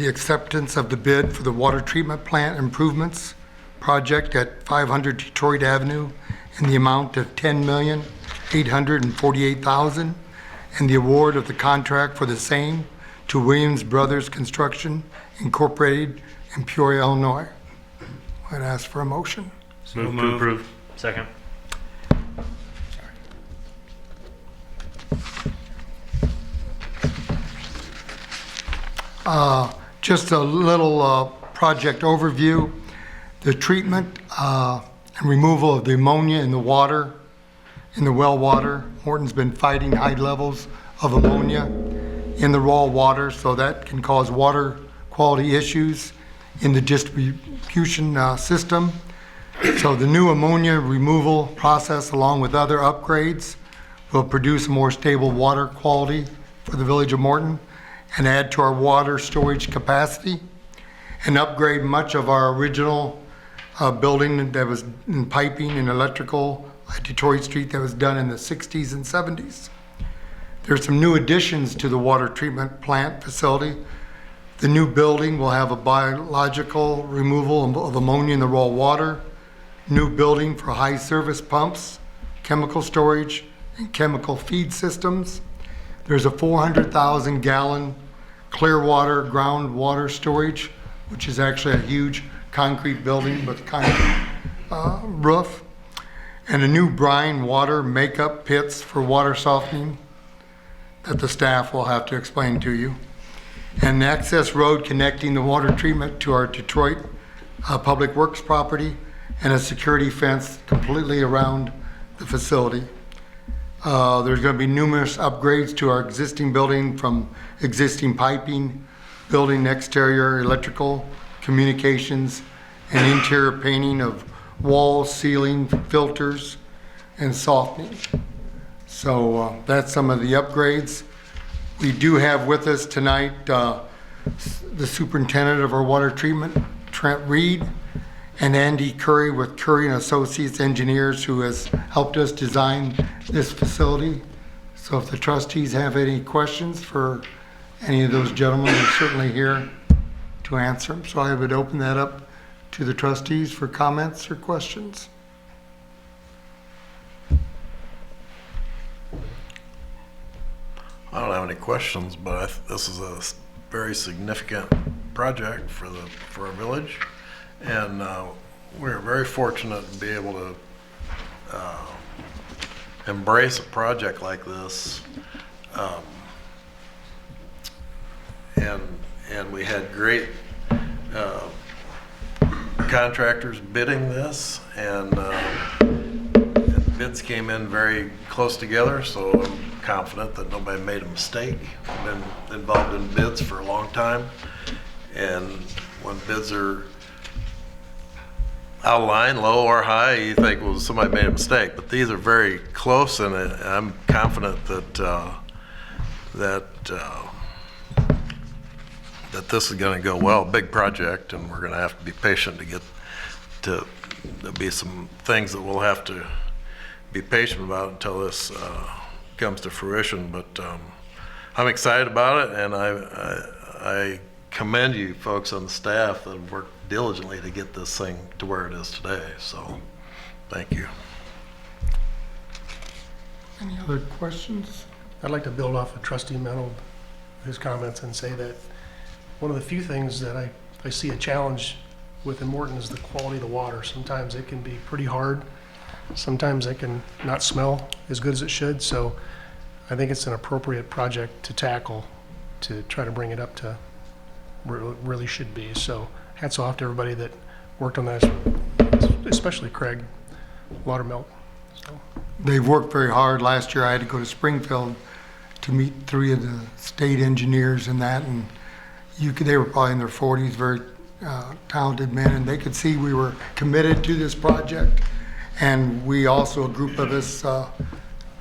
A: acceptance of the bid for the water treatment plant improvements project at 500 Detroit Avenue in the amount of $10,848,000. and the award of the contract for the same to Williams Brothers Construction Incorporated in Peoria, Illinois. I'd ask for a motion.
K: Move to approve.
B: Second.
A: Just a little project overview. The treatment and removal of the ammonia in the water, in the well water. Morton's been fighting high levels of ammonia in the raw water, so that can cause water quality issues in the distribution system. So the new ammonia removal process, along with other upgrades, will produce a more stable water quality for the village of Morton and add to our water storage capacity and upgrade much of our original building that was in piping and electrical at Detroit Street that was done in the 60s and 70s. There's some new additions to the water treatment plant facility. The new building will have a biological removal of ammonia in the raw water, new building for high service pumps, chemical storage, and chemical feed systems. There's a 400,000 gallon clear water groundwater storage, which is actually a huge concrete building with concrete roof, and a new brine water makeup pits for water softening that the staff will have to explain to you. And the access road connecting the water treatment to our Detroit Public Works property, and a security fence completely around the facility. There's going to be numerous upgrades to our existing building, from existing piping, building exterior electrical, communications, and interior painting of walls, ceiling, filters, and softening. So that's some of the upgrades. We do have with us tonight the superintendent of our water treatment, Trent Reed, and Andy Curry with Curry and Associates Engineers, who has helped us design this facility. So if the trustees have any questions for any of those gentlemen, they're certainly here to answer them. So I would open that up to the trustees for comments or questions.
G: I don't have any questions, but this is a very significant project for our village, and we're very fortunate to be able to embrace a project like this. And we had great contractors bidding this, and bids came in very close together, so I'm confident that nobody made a mistake. I've been involved in bids for a long time, and when bids are out of line, low or high, you think, well, somebody made a mistake. But these are very close, and I'm confident that that this is going to go well. Big project, and we're going to have to be patient to get to. There'll be some things that we'll have to be patient about until this comes to fruition. But I'm excited about it, and I commend you folks on the staff that have worked diligently to get this thing to where it is today. So, thank you.
A: Any other questions?
L: I'd like to build off of Trustee Mennel, his comments, and say that one of the few things that I see a challenge with in Morton is the quality of the water. Sometimes it can be pretty hard. Sometimes it can not smell as good as it should. So I think it's an appropriate project to tackle to try to bring it up to where it really should be. So hats off to everybody that worked on that, especially Craig Laudermilk. So.
A: They've worked very hard. Last year I had to go to Springfield to meet 3 of the state engineers in that, and they were probably in their 40s, very talented men, and they could see we were committed to this project. And we also, a group of us,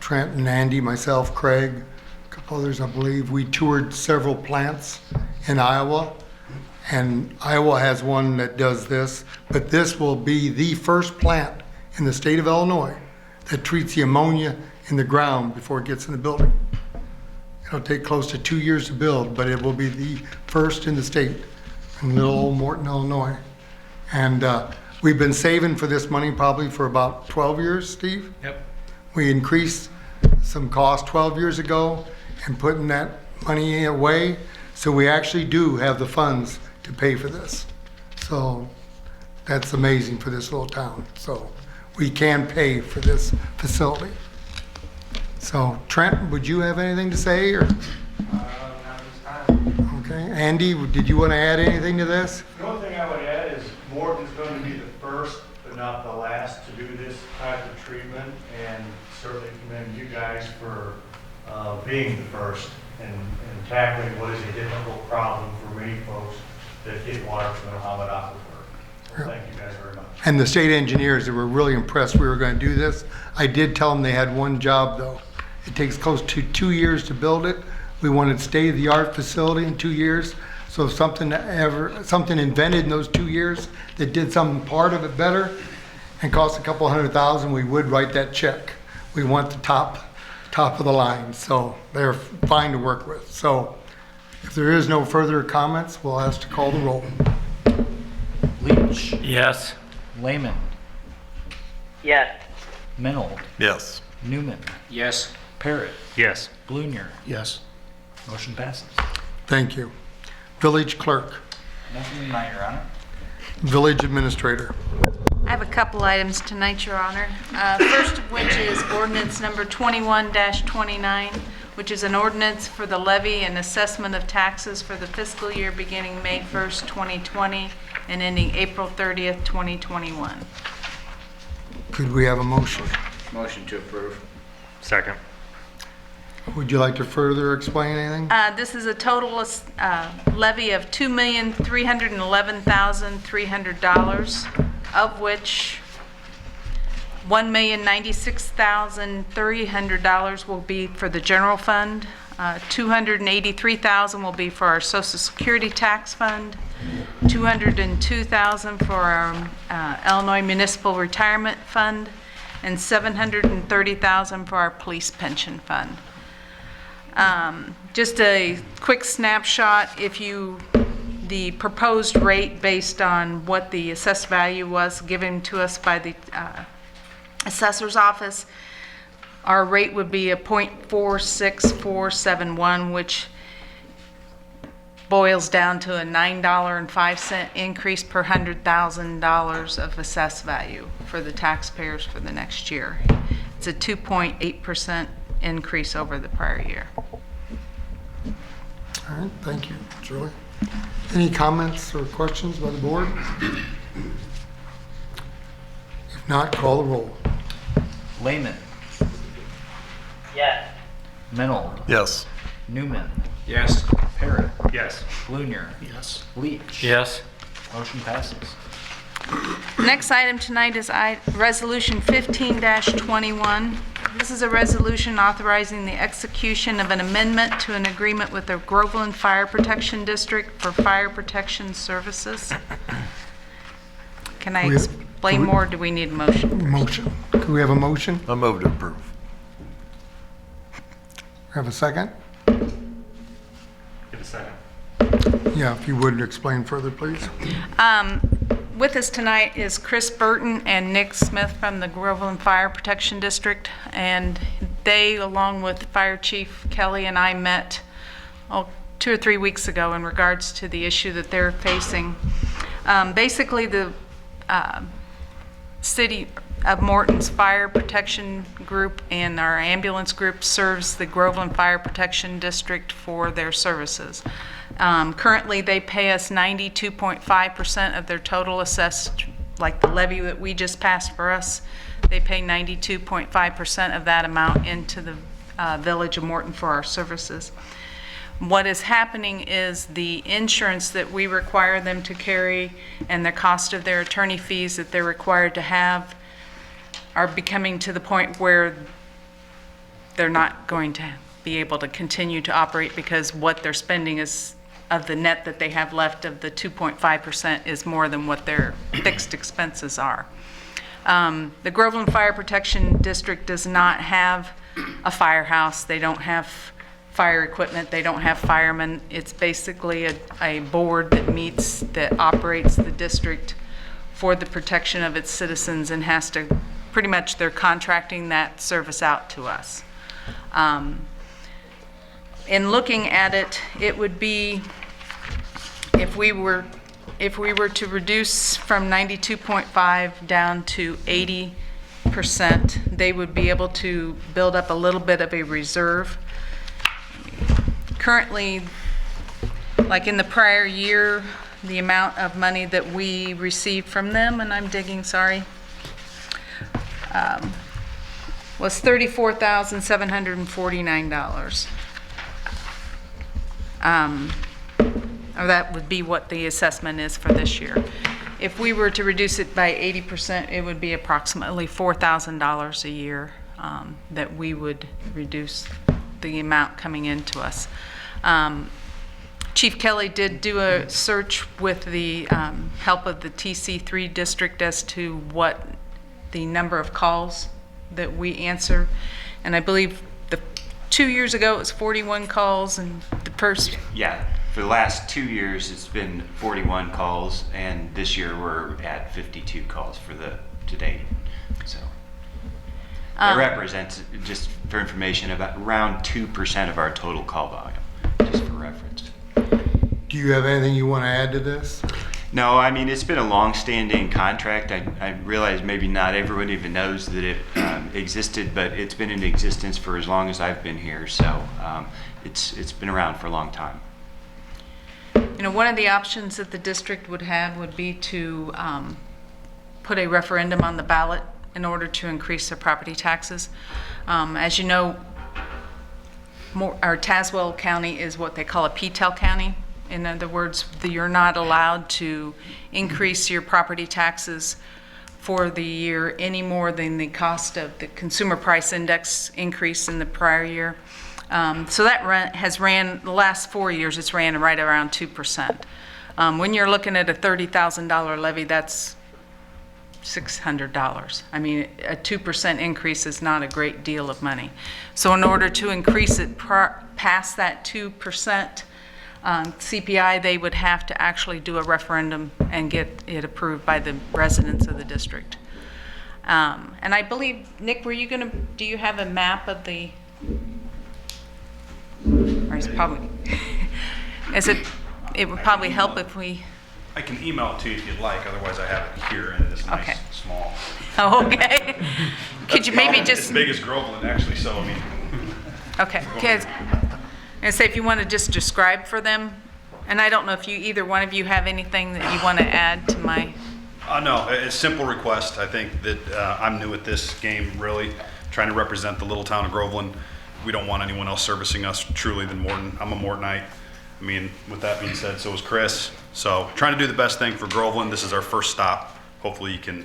A: Trent and Andy, myself, Craig, a couple others I believe, we toured several plants in Iowa, and Iowa has one that does this, but this will be the first plant in the state of Illinois that treats the ammonia in the ground before it gets in the building. It'll take close to 2 years to build, but it will be the first in the state, in little old Morton, Illinois. And we've been saving for this money probably for about 12 years, Steve?
B: Yep.
A: We increased some cost 12 years ago, and putting that money away. So we actually do have the funds to pay for this. So that's amazing for this little town. So we can pay for this facility. So Trent, would you have anything to say, or? Okay, Andy, did you want to add anything to this?
F: The only thing I would add is Morton's going to be the first, but not the last, to do this type of treatment, and certainly commend you guys for being the first and tackling what is a difficult problem for many folks that get water from their Muhammad Aquifer. So thank you guys very much.
A: And the state engineers, they were really impressed we were going to do this. I did tell them they had one job, though. It takes close to 2 years to build it. We wanted state-of-the-art facility in 2 years. So if something invented in those 2 years that did some part of it better and cost a couple $100,000, we would write that check. We want the top of the line, so they're fine to work with. So if there is no further comments, we'll ask to call the roll.
B: Leach. Yes. Lehman.
C: Yes.
B: Minold.
G: Yes.
B: Newman.
D: Yes.
B: Parrot.
D: Yes.
B: Blunier.
L: Yes.
B: Motion passes.
A: Thank you. Village clerk,
B: Nothing tonight, Your Honor.
A: village administrator.
K: I have a couple items tonight, Your Honor. First of which is ordinance number 21-29, which is an ordinance for the levy and assessment of taxes for the fiscal year beginning May 1st, 2020 and ending April 30th, 2021.
A: Could we have a motion?
D: Motion to approve.
B: Second.
A: Would you like to further explain anything?
K: This is a total levy of $2,311,300, of which $1,096,300 will be for the general fund, $283,000 will be for our Social Security tax fund, $202,000 for our Illinois Municipal Retirement Fund, and $730,000 for our police pension fund. Just a quick snapshot, the proposed rate based on what the assessed value was given to us by the assessor's office, our rate would be a 0.46471, which boils down to a $9.05 increase per $100,000 of assessed value for the taxpayers for the next year. It's a 2.8% increase over the prior year.
A: All right, thank you, Julie. Any comments or questions by the board? If not, call the roll.
B: Lehman.
C: Yes.
B: Minold.
G: Yes.
B: Newman.
D: Yes.
B: Parrot.
D: Yes.
B: Blunier.
L: Yes.
B: Leach.
D: Yes.
B: Motion passes.
K: Next item tonight is Resolution 15-21. This is a resolution authorizing the execution of an amendment to an agreement with the Groveland Fire Protection District for fire protection services. Can I explain more, or do we need a motion?
A: Motion. Could we have a motion?
G: I move to approve.
A: Have a second?
D: Give a second.
A: Yeah, if you would explain further, please.
K: With us tonight is Chris Burton and Nick Smith from the Groveland Fire Protection District, and they, along with Fire Chief Kelly and I, met 2 or 3 weeks ago in regards to the issue that they're facing. Basically, the City of Morton's Fire Protection Group and our ambulance group serves the Groveland Fire Protection District for their services. Currently, they pay us 92.5% of their total assessed, like the levy that we just passed for us. They pay 92.5% of that amount into the Village of Morton for our services. What is happening is the insurance that we require them to carry and the cost of their attorney fees that they're required to have are becoming to the point where they're not going to be able to continue to operate, because what they're spending is, of the net that they have left of the 2.5%, is more than what their fixed expenses are. The Groveland Fire Protection District does not have a firehouse. They don't have fire equipment. They don't have firemen. It's basically a board that meets, that operates the district for the protection of its citizens, and has to, pretty much they're contracting that service out to us. in looking at it, it would be, if we were to reduce from 92.5 down to 80%, they would be able to build up a little bit of a reserve. Currently, like in the prior year, the amount of money that we received from them, and I'm digging, sorry, was $34,749. Or that would be what the assessment is for this year. If we were to reduce it by 80%, it would be approximately $4,000 a year that we would reduce the amount coming into us. Chief Kelly did do a search with the help of the TC3 district as to what the number of calls that we answer. And I believe 2 years ago it was 41 calls, and the first.
M: Yeah, for the last 2 years it's been 41 calls, and this year we're at 52 calls to date. So that represents, just for information, about around 2% of our total call volume, just for reference.
A: Do you have anything you want to add to this?
M: No, I mean, it's been a long-standing contract. I realize maybe not everyone even knows that it existed, but it's been in existence for as long as I've been here, so it's been around for a long time.
K: You know, one of the options that the district would have would be to put a referendum on the ballot in order to increase their property taxes. As you know, our Tazewell County is what they call a PTEL county. In other words, you're not allowed to increase your property taxes for the year any more than the cost of the consumer price index increase in the prior year. So that has ran, the last 4 years, it's ran right around 2%. When you're looking at a $30,000 levy, that's $600. I mean, a 2% increase is not a great deal of money. So in order to increase it past that 2%, CPI, they would have to actually do a referendum and get it approved by the residents of the district. And I believe, Nick, do you have a map of the, or is it probably, it would probably help if we.
N: I can email it to you if you'd like, otherwise I have it here in this nice, small.
K: Oh, okay. Could you maybe just.
N: As big as Groveland, actually, so I mean.
K: Okay. And say if you want to just describe for them, and I don't know if either one of you have anything that you want to add to my.
N: No, it's a simple request. I think that I'm new at this game, really, trying to represent the little town of Groveland. We don't want anyone else servicing us truly than Morton. I'm a Mortonite. I mean, with that being said, so is Chris. So trying to do the best thing for Groveland. This is our first stop. Hopefully you can,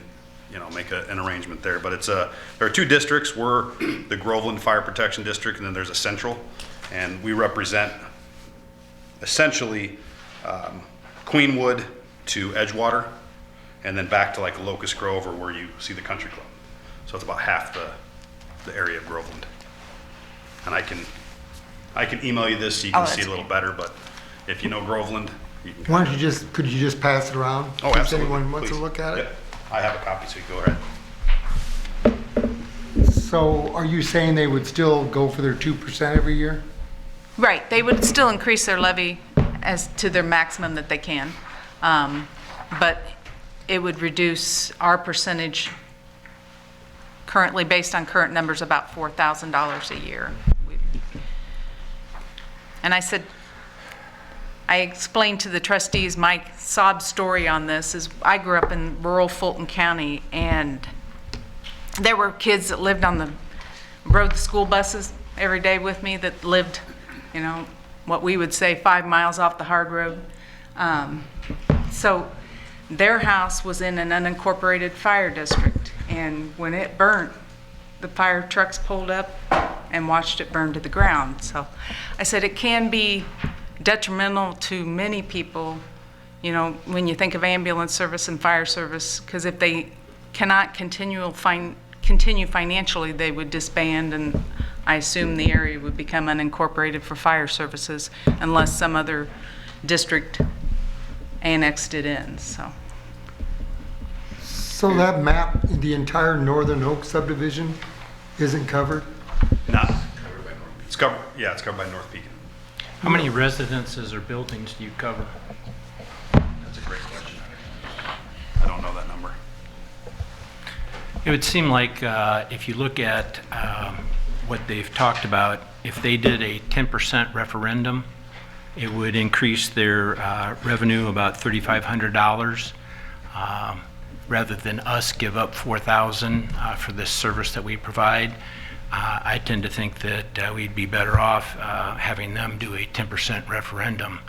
N: make an arrangement there. But there are two districts. We're the Groveland Fire Protection District, and then there's a central. And we represent essentially Queenwood to Edgewater, and then back to like Locust Grove or where you see the country club. So it's about half the area of Groveland. And I can email you this so you can see it a little better, but if you know Groveland, you can.
A: Why don't you could you just pass it around?
N: Oh, absolutely.
A: If anyone wants to
N: Please.
A: look at it?
N: Yep. I have a copy, so you go ahead.
A: So are you saying they would still go for their 2% every year?
K: Right, they would still increase their levy as to their maximum that they can, but it would reduce our percentage currently, based on current numbers, about $4,000 a year. And I explained to the trustees my sob story on this is I grew up in rural Fulton County, and there were kids that rode the school buses every day with me that lived, what we would say 5 miles off the hard road. So their house was in an unincorporated fire district, and when it burnt, the fire trucks pulled up and watched it burn to the ground. So I said it can be detrimental to many people, when you think of ambulance service and fire service, because if they cannot continue financially, they would disband, and I assume the area would become unincorporated for fire services unless some other district annexed it in, so.
A: So that map, the entire Northern Oak subdivision isn't covered?
N: No. It's covered by North Pekin.
O: How many residences or buildings do you cover?
N: That's a great question. I don't know that number.
O: It would seem like if you look at what they've talked about, if they did a 10% referendum, it would increase their revenue about $3,500 rather than us give up $4,000 for this service that we provide. I tend to think that we'd be better off having them do a 10% referendum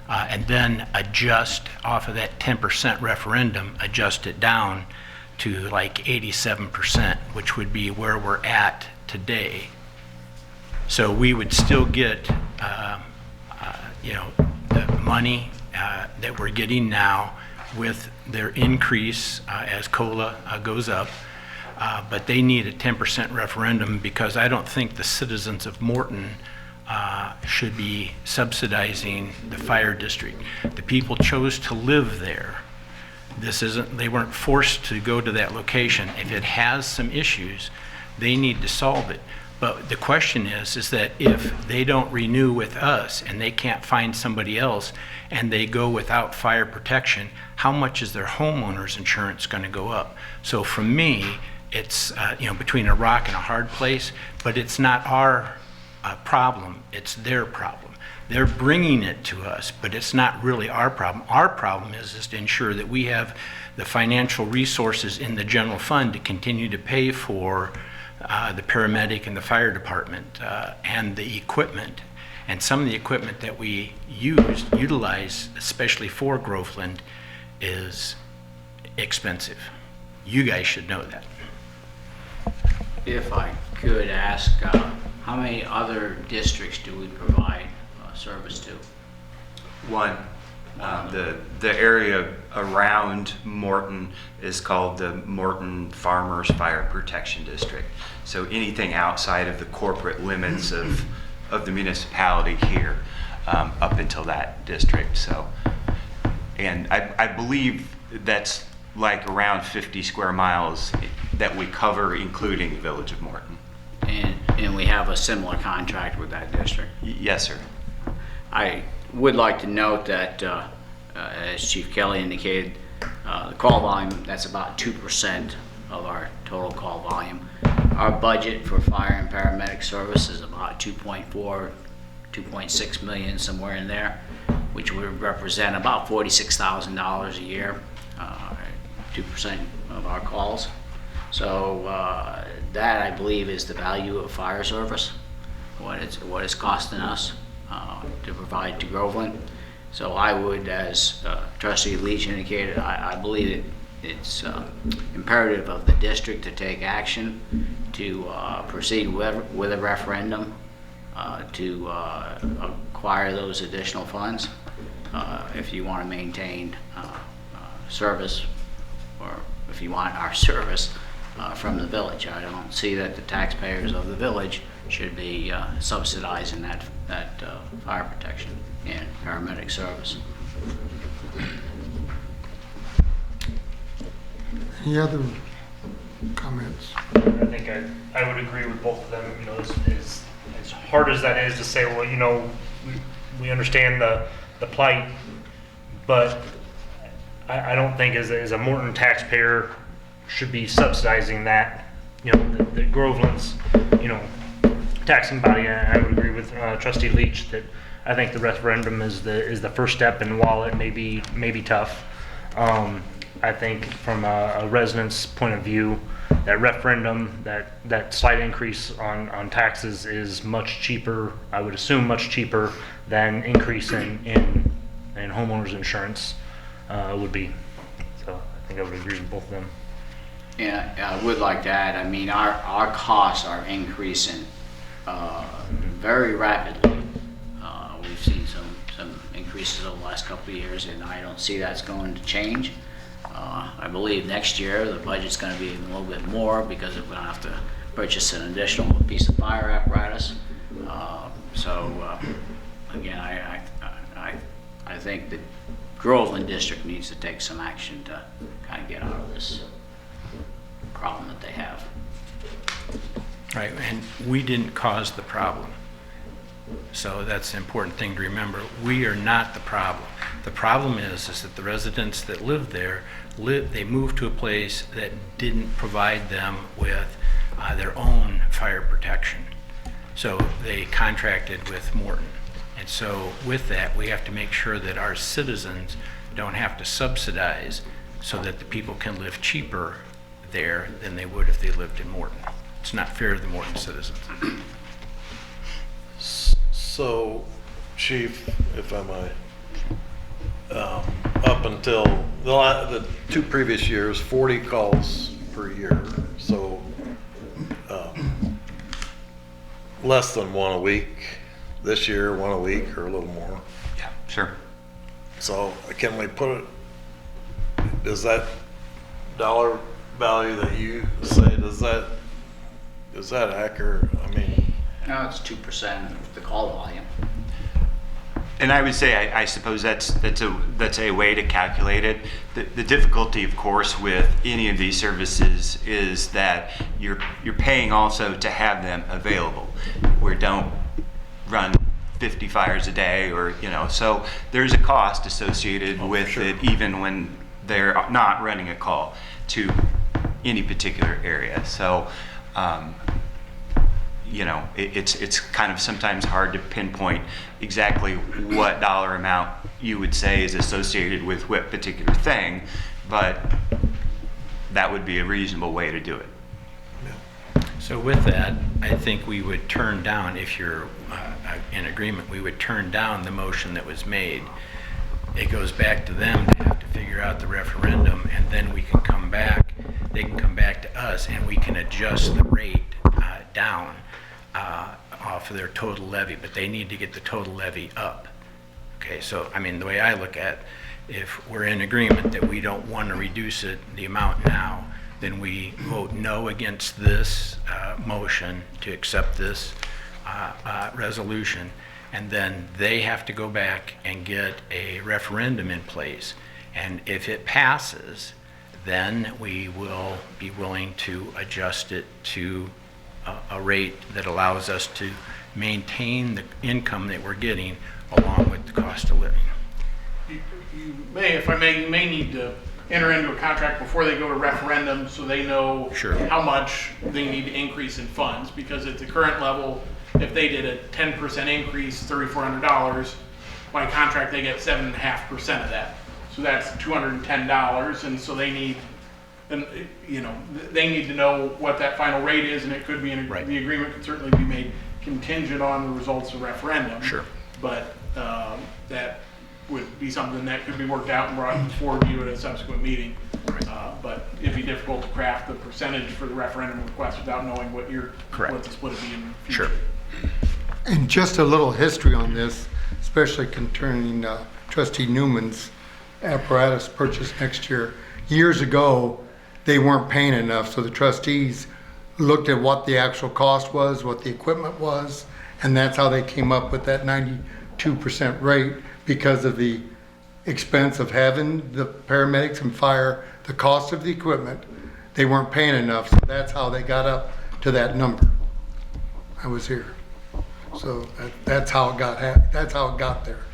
O: and then adjust off of that 10% referendum, adjust it down to like 87%, which would be where we're at today. So we would still get, the money that we're getting now with their increase as COLA goes up. But they need a 10% referendum because I don't think the citizens of Morton should be subsidizing the fire district. The people chose to live there. They weren't forced to go to that location. If it has some issues, they need to solve it. But the question is that if they don't renew with us and they can't find somebody else and they go without fire protection, how much is their homeowner's insurance going to go up? So for me, it's between a rock and a hard place, but it's not our problem, it's their problem. They're bringing it to us, but it's not really our problem. Our problem is to ensure that we have the financial resources in the general fund to continue to pay for the paramedic and the fire department and the equipment. And some of the equipment that we utilize, especially for Groveland, is expensive. You guys should know that.
P: If I could ask, how many other districts do we provide service to?
M: One, the area around Morton is called the Morton Farmers Fire Protection District. So anything outside of the corporate limits of the municipality here, up until that district. So, and I believe that's like around 50 square miles that we cover, including the village of Morton.
P: And we have a similar contract with that district?
M: Yes, sir.
P: I would like to note that, as Chief Kelly indicated, the call volume, that's about 2% of our total call volume. Our budget for fire and paramedic service is about 2.4, 2.6 million, somewhere in there, which would represent about $46,000 a year, 2% of our calls. So that, I believe, is the value of fire service, what it's costing us to provide to Groveland. So I would, as Trustee Leach indicated, I believe it's imperative of the district to take action to proceed with a referendum to acquire those additional funds if you want to maintain service, or if you want our service from the village. I don't see that the taxpayers of the village should be subsidizing that fire protection and paramedic service.
A: Any other comments?
F: I think I would agree with both of them. You know, as hard as that is to say, well, you know, we understand the plight, but I don't think as a Morton taxpayer should be subsidizing that. You know, the Groveland's, you know, taxing body. And I would agree with Trustee Leach that I think the referendum is the first step, and while it may be tough, I think from a resident's point of view, that referendum, that slight increase on taxes is much cheaper, I would assume much cheaper than increase in homeowners insurance would be. So I think I would agree with both of them.
P: Yeah, I would like to add, I mean, our costs are increasing very rapidly. We've seen some increases over the last couple of years, and I don't see that's going to change. I believe next year the budget's going to be a little bit more because we're going to have to purchase an additional piece of fire apparatus. Again, I think the Groveland District needs to take some action to kind of get out of this problem that they have.
O: Right, and we didn't cause the problem. So that's an important thing to remember. We are not the problem. The problem is that the residents that live there, they moved to a place that didn't provide them with their own fire protection. So they contracted with Morton. And so with that, we have to make sure that our citizens don't have to subsidize so that the people can live cheaper there than they would if they lived in Morton. It's not fair to the Morton citizens.
G: So, Chief, if I might, up until the 2 previous years, 40 calls per year. So, less than 1 a week. This year, 1 a week or a little more.
M: Yeah, sure.
G: So, can we put it, does that dollar value that you say, is that accurate? I mean,
P: No, it's 2% of the call volume.
M: And I would say, I suppose that's a way to calculate it. The difficulty, of course, with any of these services is that you're paying also to have them available. We don't run 50 fires a day, or so there's a cost associated with it, even when they're not running a call to any particular area. So. It's kind of sometimes hard to pinpoint exactly what dollar amount you would say is associated with what particular thing, but that would be a reasonable way to do it.
O: So with that, I think we would turn down, if you're in agreement, we would turn down the motion that was made. It goes back to them to have to figure out the referendum, and then we can come back, they can come back to us, and we can adjust the rate down off of their total levy, but they need to get the total levy up. Okay, so I mean, the way I look at, if we're in agreement that we don't want to reduce the amount now, then we vote no against this motion to accept this resolution, and then they have to go back and get a referendum in place. And if it passes, then we will be willing to adjust it to a rate that allows us to maintain the income that we're getting along with the cost of living.
Q: You may, if I may, you may need to enter into a contract before they go to referendum so they know how much they need to increase in funds, because at the current level, if they did a 10% increase, $3,400, by contract they get 7.5% of that. So that's $210, and so they need, and they need to know what that final rate is, and it could be the agreement could certainly be made contingent on the results of referendum.
O: Sure.
Q: But that would be something that could be worked out and brought forward to you at a subsequent meeting. But it'd be difficult to craft the percentage for the referendum request without knowing what the split would be in the future.
O: Sure.
A: And just a little history on this, especially concerning Trustee Newman's apparatus purchase next year. Years ago, they weren't paying enough, so the trustees looked at what the actual cost was, what the equipment was, and that's how they came up with that 92% rate, because of the expense of having the paramedics and fire, the cost of the equipment. They weren't paying enough, so that's how they got up to that number. I was here. So that's how it got there.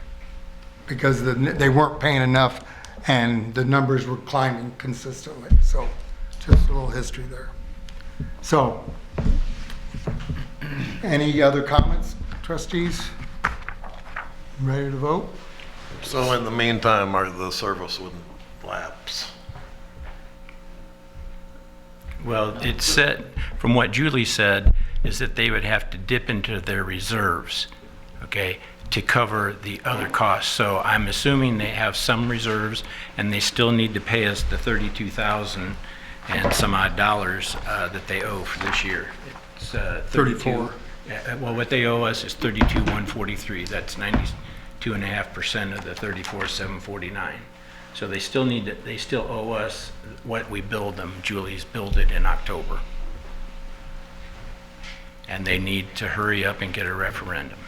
A: Because they weren't paying enough and the numbers were climbing consistently. So just a little history there. So, any other comments, trustees? Ready to vote?
G: so in the meantime, the service wouldn't lapse.
O: Well, it said, from what Julie said, is that they would have to dip into their reserves, okay, to cover the other costs. So I'm assuming they have some reserves, and they still need to pay us the $32,000 and some odd dollars that they owe for this year. It's
A: 34.
O: Well, what they owe us is $32,143. That's 92.5% of the $34,749. So they still owe us what we billed them. Julie's billed it in October. And they need to hurry up and get a referendum.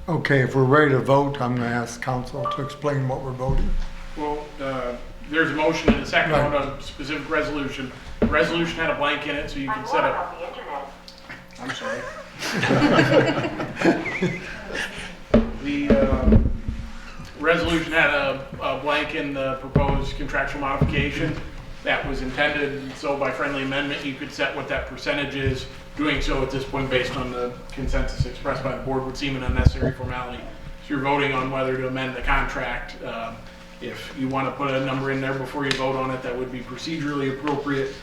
A: Okay, if we're ready to vote, I'm going to ask council to explain what we're voting.
Q: Well, there's a motion and a second on a specific resolution. The resolution had a blank in it, so you can set up. I'm I'm sorry. The resolution had a blank in the proposed contractual modification. That was intended, so by friendly amendment, you could set what that percentage is. Doing so at this point, based on the consensus expressed by the board, would seem an unnecessary formality. So you're voting on whether to amend the contract. If you want to put a number in there before you vote on it, that would be procedurally appropriate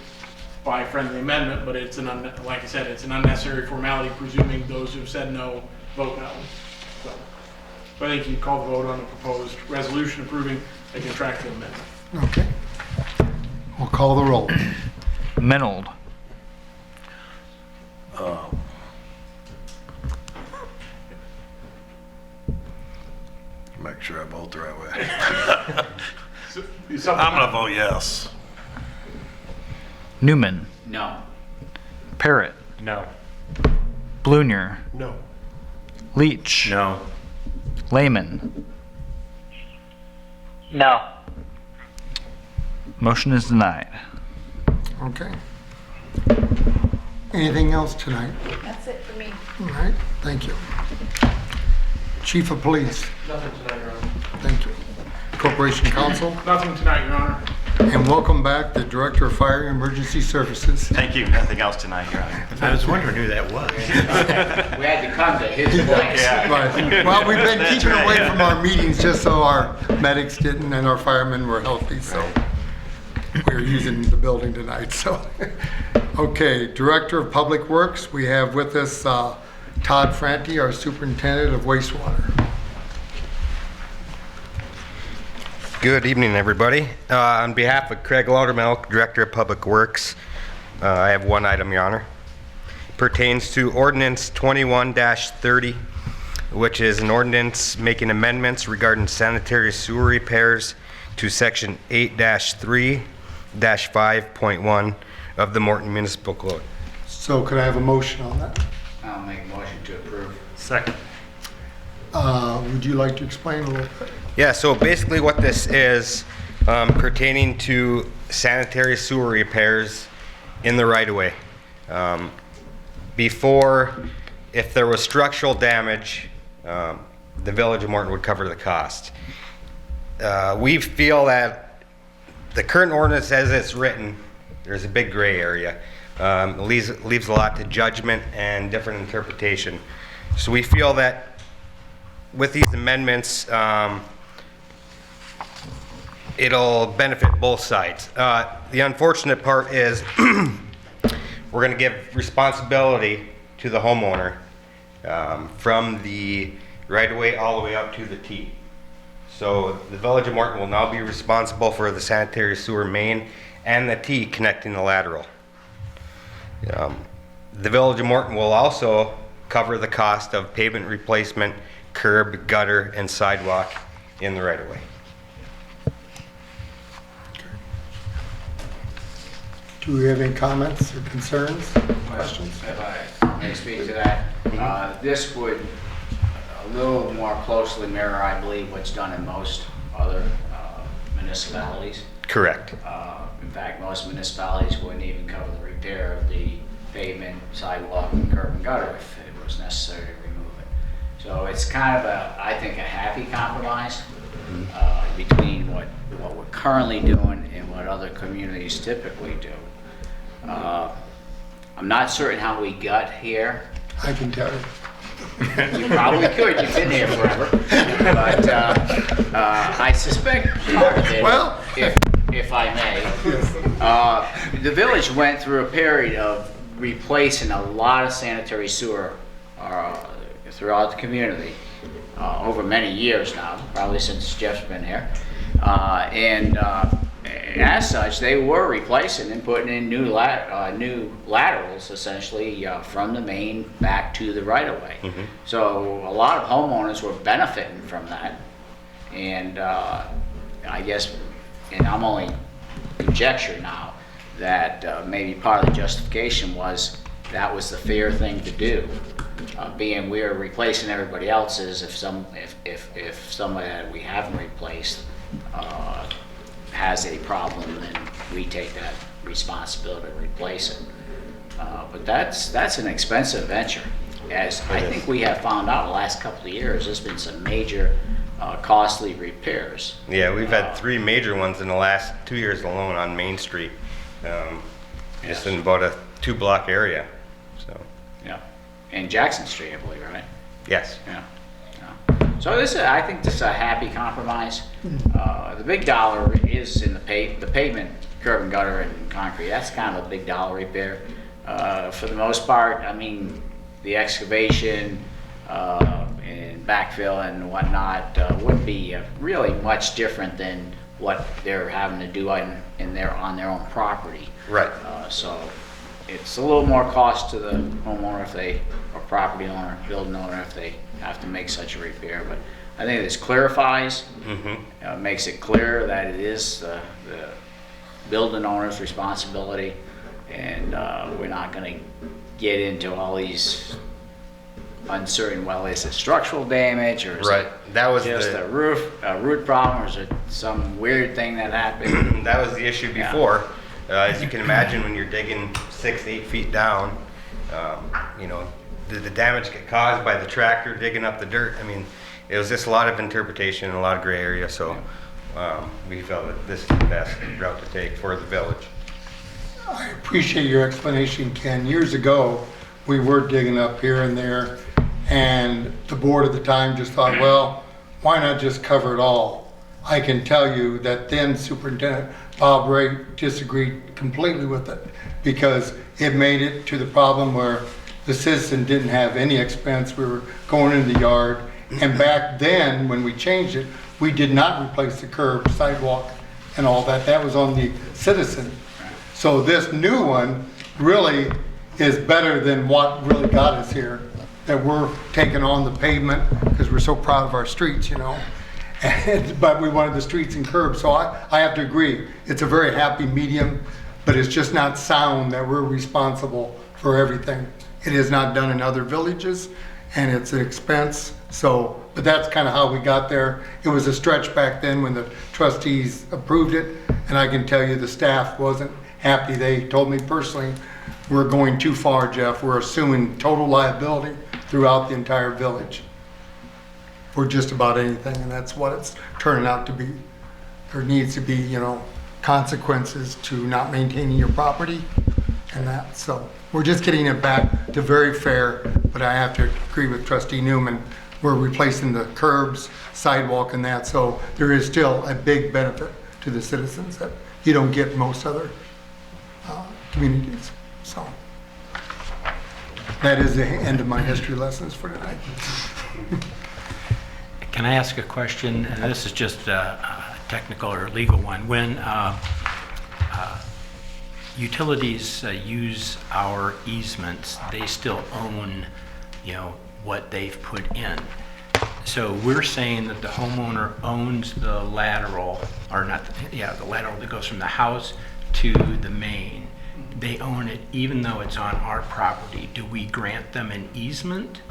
Q: by friendly amendment, but it's like I said, it's an unnecessary formality, presuming those who've said no, vote no. So I think you call the vote on the proposed resolution approving a contractual amendment.
A: Okay. We'll call the roll.
B: Menold.
G: Make sure I vote the right way.
Q: I'm
G: gonna vote yes.
B: Newman.
P: No.
B: Parrott.
D: No.
B: Blunier.
L: No.
B: Leach.
D: No.
B: Lehman.
C: No.
B: Motion is denied.
A: Okay. Anything else tonight?
K: That's it for me.
A: All right, thank you. Chief of Police,
L: Nothing tonight, Your Honor.
A: thank you. Corporation Counsel,
Q: Nothing tonight, Your Honor.
A: and welcome back the Director of Fire and Emergency Services.
M: Thank you. Nothing else tonight, Your Honor.
O: I was wondering who that was.
P: We had to come to his place.
A: Right. Well, we've been keeping away from our meetings just so our medics didn't and our firemen were healthy, so we're using the building tonight, so. Okay, Director of Public Works, we have with us Todd Franti, our Superintendent of Wastewater.
R: Good evening, everybody. On behalf of Craig Laudermilk, Director of Public Works, I have one item, Your Honor. Pertains to Ordinance 21-30, which is an ordinance making amendments regarding sanitary sewer repairs to Section 8-3-5.1 of the Morton Municipal Code.
A: So could I have a motion on that?
P: I'll make a motion to approve.
D: Second.
A: Would you like to explain a little bit?
R: Yeah, so basically what this is pertaining to sanitary sewer repairs in the right-of-way. Before, if there was structural damage, the Village of Morton would cover the cost. We feel that the current ordinance as it's written, there's a big gray area. Leaves a lot to judgment and different interpretation. So we feel that with these amendments, it'll benefit both sides. The unfortunate part is we're going to give responsibility to the homeowner from the right-of-way all the way up to the T. So the Village of Morton will now be responsible for the sanitary sewer main and the T connecting the lateral. The Village of Morton will also cover the cost of pavement replacement, curb, gutter, and sidewalk in the right-of-way.
A: Do we have any comments or concerns, questions?
P: If I may speak to that, this would a little more closely mirror, I believe, what's done in most other municipalities.
R: Correct.
P: In fact, most municipalities wouldn't even cover the repair of the pavement, sidewalk, and curb and gutter if it was necessary to remove it. So it's kind of I think, a happy compromise between what we're currently doing and what other communities typically do. I'm not certain how we got here.
A: I can tell you.
P: You probably could, you've been here forever. But I suspect part of it,
A: Well,
P: if I may, the village went through a period of replacing a lot of sanitary sewer throughout the community over many years now, probably since Jeff's been here. And as such, they were replacing and putting in new laterals, essentially, from the main back to the right-of-way.
R: Mm-hmm.
P: So a lot of homeowners were benefiting from that. And I guess, and I'm only conjecture now, that maybe part of the justification was that was the fair thing to do. Being we're replacing everybody else's, if somebody that we haven't replaced has a problem, then we take that responsibility to replace it. But that's an expensive venture. As I think we have found out the last couple of years, there's been some major costly repairs.
R: Yeah, we've had 3 major ones in the last 2 years alone on Main Street, just in about a 2-block area. So.
P: Yeah, and Jackson Street, I believe, right?
R: Yes.
P: Yeah. So I think this is a happy compromise. The big dollar is in the pavement, curb and gutter and concrete. That's kind of a big dollar repair. For the most part, I mean, the excavation and backfill and whatnot wouldn't be really much different than what they're having to do on their own property.
R: Right.
P: So it's a little more cost to the homeowner or property owner, building owner, if they have to make such a repair. But I think this clarifies, makes it clear that it is the building owner's responsibility, and we're not going to get into all these uncertain, well, is it structural damage, or is it
R: that was
P: just a root problem, or is it some weird thing that happened?
R: That was the issue before. As you can imagine, when you're digging 6-8 feet down, you know, the damage get caused by the tractor digging up the dirt. I mean, it was just a lot of interpretation and a lot of gray area, so we felt that this is the best route to take for the village.
A: I appreciate your explanation, Ken. Years ago, we were digging up here and there, and the board at the time just thought, well, why not just cover it all? I can tell you that then Superintendent Bob Ray disagreed completely with it, because it made it to the problem where the citizen didn't have any expense. We were going in the yard, and back then, when we changed it, we did not replace the curb, sidewalk, and all that. That was on the citizen. So this new one really is better than what really got us here, that we're taking on the pavement because we're so proud of our streets, you know. But we wanted the streets and curbs, so I have to agree. It's a very happy medium, but it's just not sound that we're responsible for everything. It is not done in other villages, and it's an expense. So, but that's kind of how we got there. It was a stretch back then when the trustees approved it, and I can tell you the staff wasn't happy. They told me personally, we're going too far, Jeff. We're assuming total liability throughout the entire village for just about anything, and that's what it's turning out to be. There needs to be, you know, consequences to not maintaining your property and that. So we're just getting it back to very fair, but I have to agree with Trustee Newman. We're replacing the curbs, sidewalk, and that, so there is still a big benefit to the citizens that you don't get in most other communities. So that is the end of my history lessons for tonight.
O: Can I ask a question? And this is just a technical or legal one. When utilities use our easements, they still own, you know, what they've put in. So we're saying that the homeowner owns the lateral, or not, the lateral that goes from the house to the main. They own it even though it's on our property. Do we grant them an easement?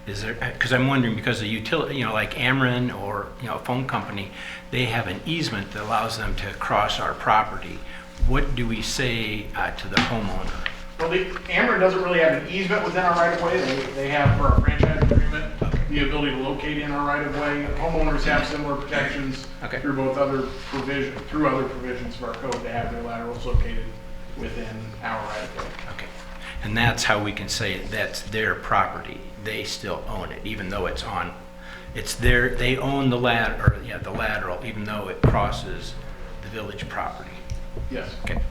O: Is there, because I'm wondering, because the utility, you know, like Ameren or, you know, a phone company, they have an easement that allows them to cross our property. What do we say to the homeowner?
Q: Well, Ameren doesn't really have an easement within our right-of-way. They have, for our franchise agreement, the ability to locate in our right-of-way. Homeowners have similar protections through both other provisions of our code to have their laterals located within our right-of-way.
O: Okay. And that's how we can say that's their property. They still own it, even though it's on, it's their, they own the the lateral, even though it crosses the village property.
Q: Yes.
O: Okay.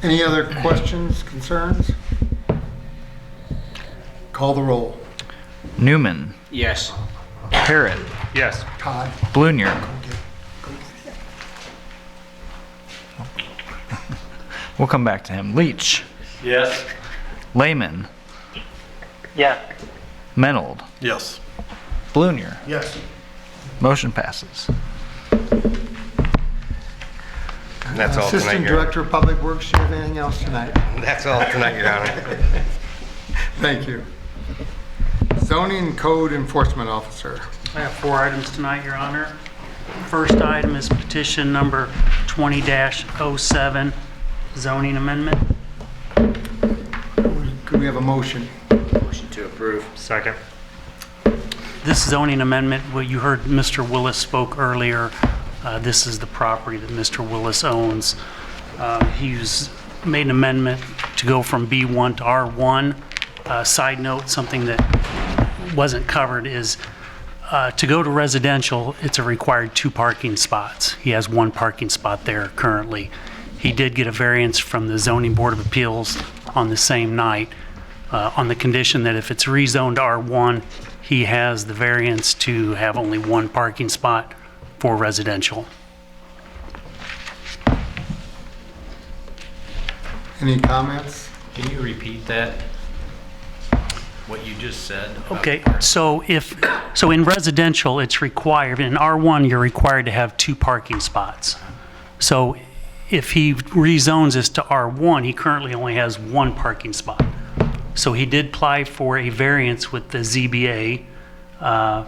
A: Any other questions, concerns? Call the roll.
B: Newman.
P: Yes.
B: Parrott.
N: Yes.
A: Todd.
B: Blunier. We'll come back to him. Leach.
N: Yes.
B: Lehman.
C: Yes.
B: Menold.
N: Yes.
B: Blunier.
L: Yes.
B: Motion passes.
R: That's all tonight,
A: Assistant
R: Your Honor.
A: Director of Public Works, do you have anything else tonight?
R: That's all tonight, Your Honor.
A: Thank you. Zoning Code Enforcement Officer.
S: I have 4 items tonight, Your Honor. First item is petition number 20-07 zoning amendment.
A: Could we have a motion?
P: Motion to approve.
S: Second. This zoning amendment, what you heard Mr. Willis spoke earlier, this is the property that Mr. Willis owns. He's made an amendment to go from B1 to R1. Side note, something that wasn't covered is to go to residential, it's a required 2 parking spots. He has 1 parking spot there currently. He did get a variance from the Zoning Board of Appeals on the same night on the condition that if it's rezoned to R1, he has the variance to have only 1 parking spot for residential.
A: Any comments?
O: Can you repeat that? What you just said?
S: Okay, so in residential, it's required, in R1, you're required to have 2 parking spots. So if he rezones this to R1, he currently only has 1 parking spot. So he did apply for a variance with the ZBA, a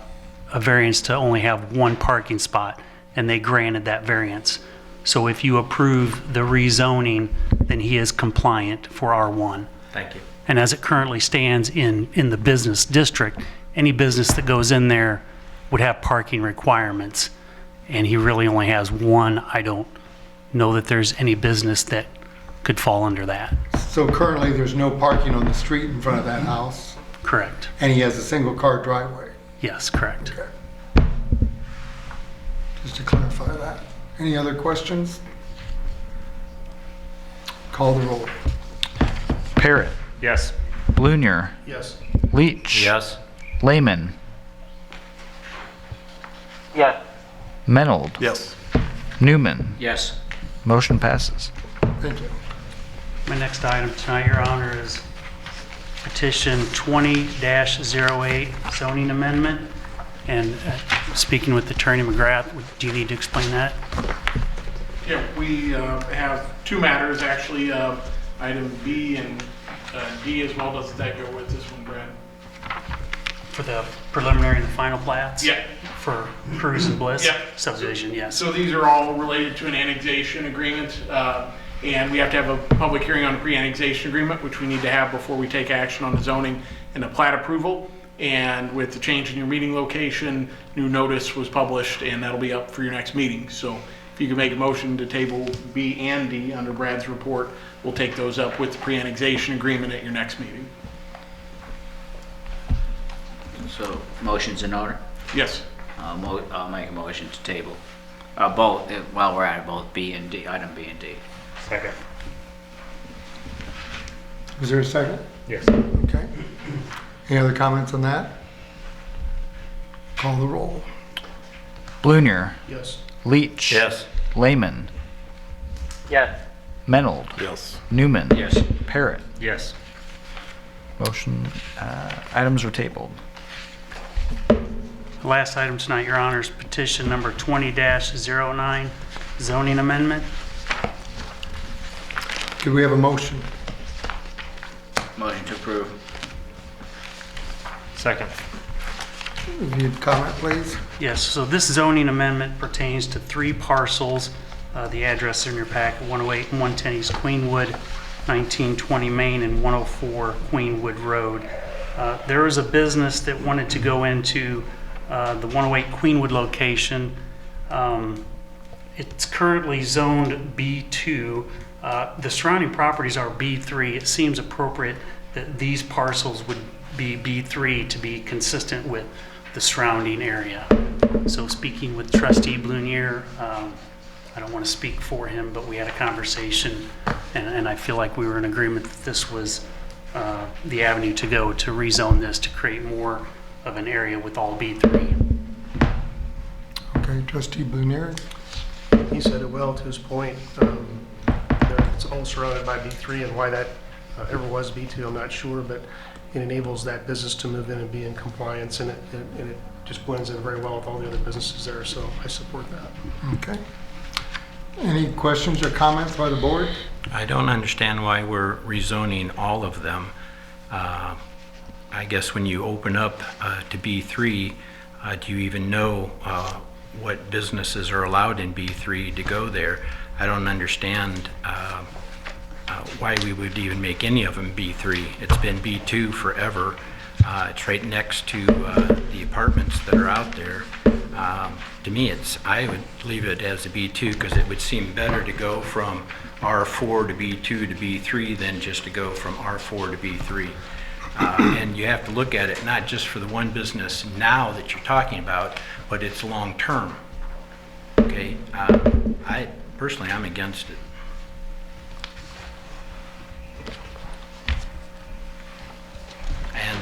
S: variance to only have 1 parking spot, and they granted that variance. So if you approve the rezoning, then he is compliant for R1.
O: Thank you.
S: And as it currently stands in the business district, any business that goes in there would have parking requirements. And he really only has 1. I don't know that there's any business that could fall under that.
A: So currently, there's no parking on the street in front of that house,
S: Correct.
A: and he has a single-car driveway.
S: Yes, correct.
A: Okay. Just to clarify that. Any other questions? Call the roll.
B: Parrot.
S: Yes.
B: Blunier.
L: Yes.
B: Leach.
O: Yes.
B: Lehman.
C: Yes.
B: Menold.
G: Yes.
B: Newman.
P: Yes.
B: Motion passes.
A: Thank you.
S: My next item tonight, Your Honor, is petition 20-08 zoning amendment. And speaking with Attorney McGrath, do you need to explain that?
Q: Yeah, we have 2 matters, actually, item B and D as well. Does that go with this one, Brad?
S: For the preliminary and the final plats?
Q: Yeah.
S: For Cruz and Bliss
Q: Yeah.
S: subdivision, yes.
Q: So these are all related to an annexation agreement, and we have to have a public hearing on a pre-annexation agreement, which we need to have before we take action on the zoning and the plat approval. And with the change in your meeting location, new notice was published, and that'll be up for your next meeting. So if you could make a motion to table B and D under Brad's report, we'll take those up with the pre-annexation agreement at your next meeting.
P: So, motion's in order?
Q: Yes.
P: I'll make a motion to table both, while we're at it, both B and D, item B and D.
S: Second.
A: Is there a second?
S: Yes.
A: Okay. Any other comments on that? Call the roll.
B: Blunier.
L: Yes.
B: Leach.
O: Yes.
B: Lehman.
C: Yes.
B: Menold.
G: Yes.
B: Newman.
P: Yes.
B: Parrot.
S: Yes.
B: Motion, items are tabled.
S: The last item tonight, Your Honor, is petition number 20-09 zoning amendment.
A: Could we have a motion?
P: Motion to approve.
S: Second.
A: If you'd comment, please.
S: Yes, so this zoning amendment pertains to 3 parcels. The address in your packet, 108 and 110 East Queenwood, 1920 Main, and 104 Queenwood Road. There was a business that wanted to go into the 108 Queenwood location. It's currently zoned B2. The surrounding properties are B3. It seems appropriate that these parcels would be B3 to be consistent with the surrounding area. So speaking with Trustee Blunier, I don't want to speak for him, but we had a conversation, and I feel like we were in agreement that this was the avenue to go to rezone this to create more of an area with all B3.
A: Okay, Trustee Blunier.
L: He said it well to his point. That it's all surrounded by B3, and why that ever was B2, I'm not sure, but it enables that business to move in and be in compliance, and it just blends in very well with all the other businesses there, so I support that.
A: Okay. Any questions or comments by the board?
O: I don't understand why we're rezoning all of them. I guess when you open up to B3, do you even know what businesses are allowed in B3 to go there? I don't understand why we would even make any of them B3. It's been B2 forever. It's right next to the apartments that are out there. To me, I would leave it as a B2 because it would seem better to go from R4 to B2 to B3 than just to go from R4 to B3. And you have to look at it not just for the one business now that you're talking about, but it's long term. Okay, personally, I'm against it. And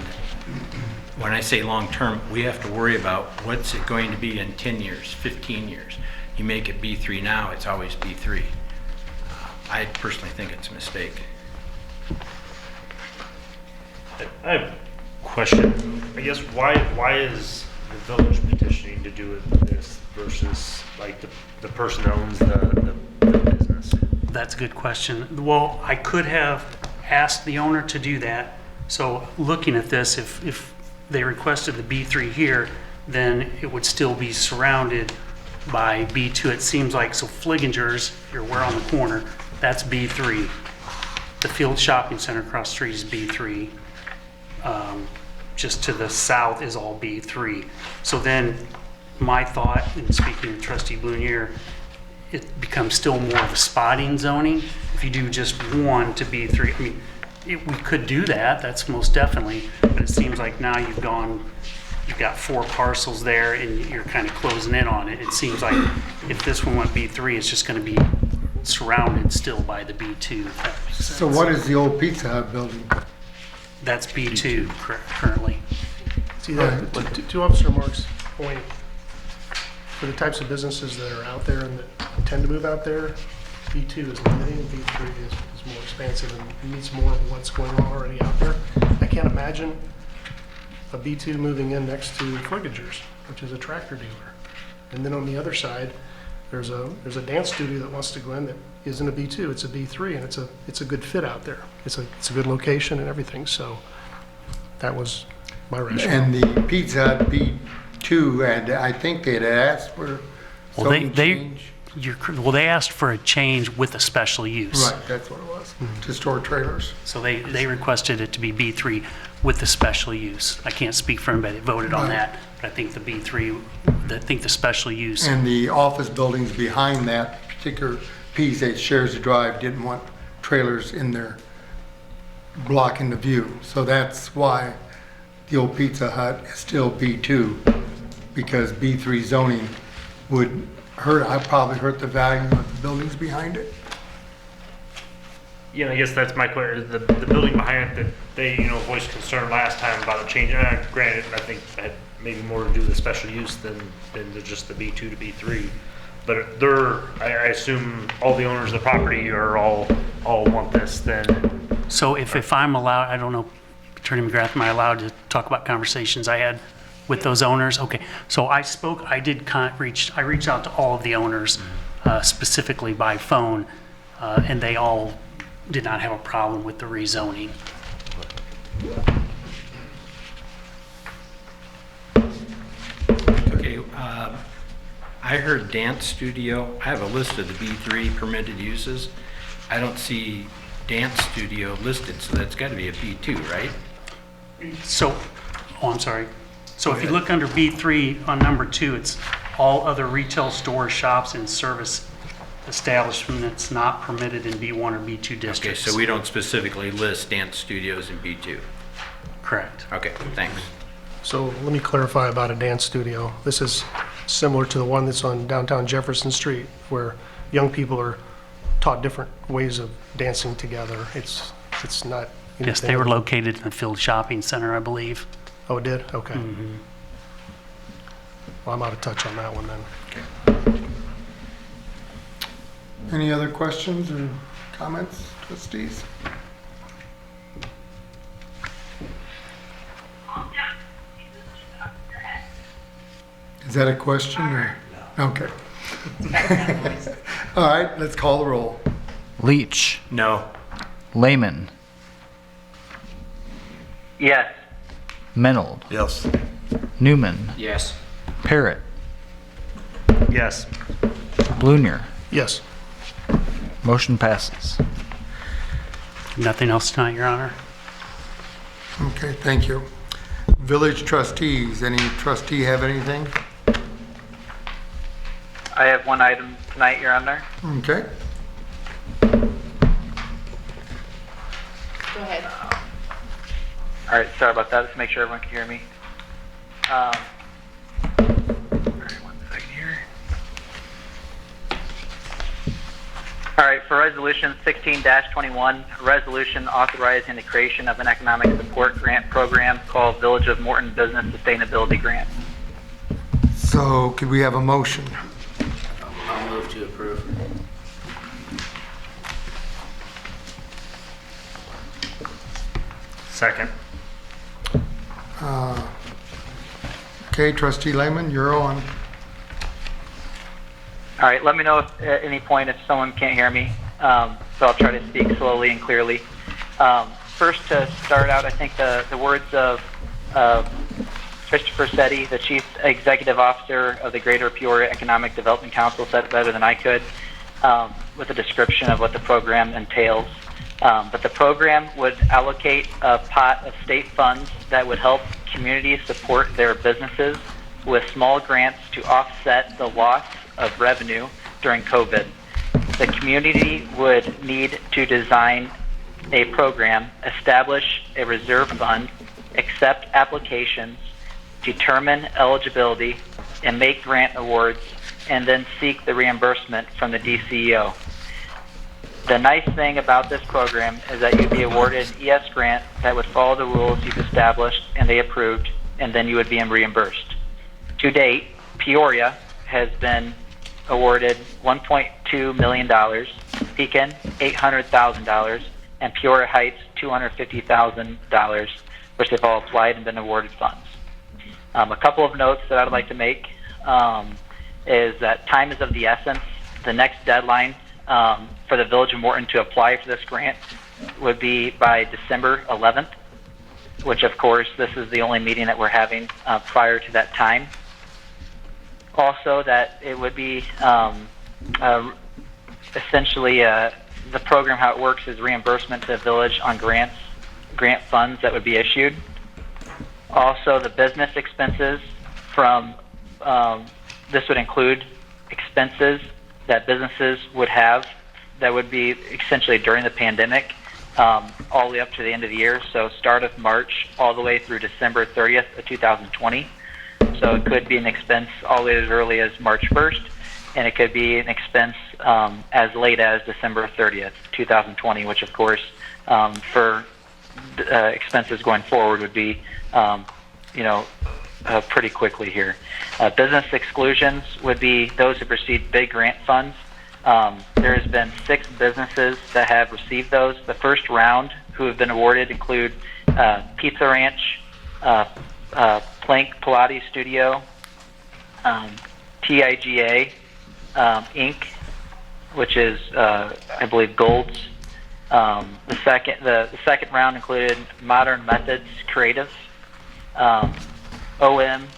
O: when I say long term, we have to worry about what's it going to be in 10 years, 15 years. You make it B3 now, it's always B3. I personally think it's a mistake.
T: I have a question. I guess why is the village petitioning to do this versus like the person that owns the business?
S: That's a good question. Well, I could have asked the owner to do that. So looking at this, if they requested the B3 here, then it would still be surrounded by B2. It seems like, so Fliginger's, you're where on the corner, that's B3. The Field Shopping Center across the street is B3. Just to the south is all B3. So then my thought, and speaking to Trustee Blunier, it becomes still more of a spotting zoning. If you do just one to B3, I mean, we could do that, that's most definitely, but it seems like now you've got 4 parcels there and you're kind of closing in on it. It seems like if this one went B3, it's just going to be surrounded still by the B2. If that makes sense.
A: So what is the old Pizza Hut building?
S: That's B2 currently.
L: See that, to Officer Mark's point, for the types of businesses that are out there and that tend to move out there, B2 is limiting, B3 is more expansive and needs more of what's going on already out there. I can't imagine a B2 moving in next to Fliginger's, which is a tractor dealer. And then on the other side, there's a dance studio that wants to go in that isn't a B2, it's a B3, and it's a good fit out there. It's a good location and everything, so that was my rationale.
A: And the Pizza Hut B2, and I think they'd asked for zoning change.
S: They asked for a change with a special use.
A: Right, that's what it was, to store trailers.
S: So they requested it to be B3 with the special use. I can't speak for anybody that voted on that, but I think the B3, I think the special use.
A: And the office buildings behind that particular piece that shares the drive didn't want trailers in there blocking the view. So that's why the old Pizza Hut is still B2, because B3 zoning would probably hurt the value of the buildings behind it.
T: Yeah, I guess that's my question. The building behind it that they voiced concern last time about a change. Granted, I think that had maybe more to do with the special use than just the B2 to B3. But I assume all the owners of the property are all want this then.
S: So if I'm allowed, I don't know, Attorney McGrath, am I allowed to talk about conversations I had with those owners? Okay, so I reached out to all of the owners specifically by phone, and they all did not have a problem with the rezoning.
O: Okay, I heard dance studio. I have a list of the B3 permitted uses. I don't see dance studio listed, so that's got to be a B2, right?
S: So, I'm sorry. So if you look under B3 on number 2, it's all other retail stores, shops, and service establishments not permitted in B1 or B2 districts.
O: Okay, so we don't specifically list dance studios in B2.
S: Correct.
O: Okay, thanks.
L: So let me clarify about a dance studio. This is similar to the one that's on downtown Jefferson Street, where young people are taught different ways of dancing together. It's not anything.
S: Yes, they were located in the Field Shopping Center, I believe.
L: Oh, it did? Okay.
S: Mm-hmm.
L: Well, I'm out of touch on that one then.
A: Okay. Any other questions or comments, trustees? Is that a question or? Okay. All right, let's call the roll.
B: Leach.
T: No.
B: Lehman.
C: Yes.
B: Menold.
G: Yes.
B: Newman.
P: Yes.
B: Parrott.
T: Yes.
B: Blunier.
L: Yes.
B: Motion passes.
S: Nothing else tonight, Your Honor.
A: Okay, thank you. Village trustees, any trustee have anything?
C: I have one item tonight, Your Honor.
A: Okay.
U: Go ahead.
C: All right, sorry about that. Let's make sure everyone can hear me. All right, 1 second here. All right, for Resolution 16-21, a resolution authorizing the creation of an economic support grant program called Village of Morton Business Sustainability Grant.
A: So could we have a motion?
P: I'll move to approve.
T: Second.
A: Okay, trustee Lehman, you're on.
C: All right, let me know if, at any point if someone can't hear me. So I'll try to speak slowly and clearly. First, to start out, I think the words of Christopher Setti, the Chief Executive Officer of the Greater Peoria Economic Development Council, said it better than I could with a description of what the program entails. But the program would allocate a pot of state funds that would help communities support their businesses with small grants to offset the loss of revenue during COVID. The community would need to design a program, establish a reserve fund, accept applications, determine eligibility, and make grant awards, and then seek the reimbursement from the DCEO. The nice thing about this program is that you'd be awarded an ES grant that would follow the rules you've established and they approved, and then you would be reimbursed. To date, Peoria has been awarded $1.2 million, Pekin $800,000, and Peoria Heights $250,000, which they've all applied and been awarded funds. A couple of notes that I'd like to make is that time is of the essence. The next deadline for the Village of Morton to apply for this grant would be by December 11th, which of course this is the only meeting that we're having prior to that time. Also, that it would be essentially the program, how it works is reimbursement to the village on grant funds that would be issued. Also, the business expenses from this would include expenses that businesses would have that would be essentially during the pandemic all the way up to the end of the year, so start of March all the way through December 30th of 2020. So it could be an expense all the way as early as March 1st, and it could be an expense as late as December 30th, 2020, which of course for expenses going forward would be pretty quickly here. Business exclusions would be those who received big grant funds. There has been 6 businesses that have received those. The first round who have been awarded include Pizza Ranch, Plank Pilates Studio, TIGA Inc., which is I believe Gold's. The second round included Modern Methods Creative, OM.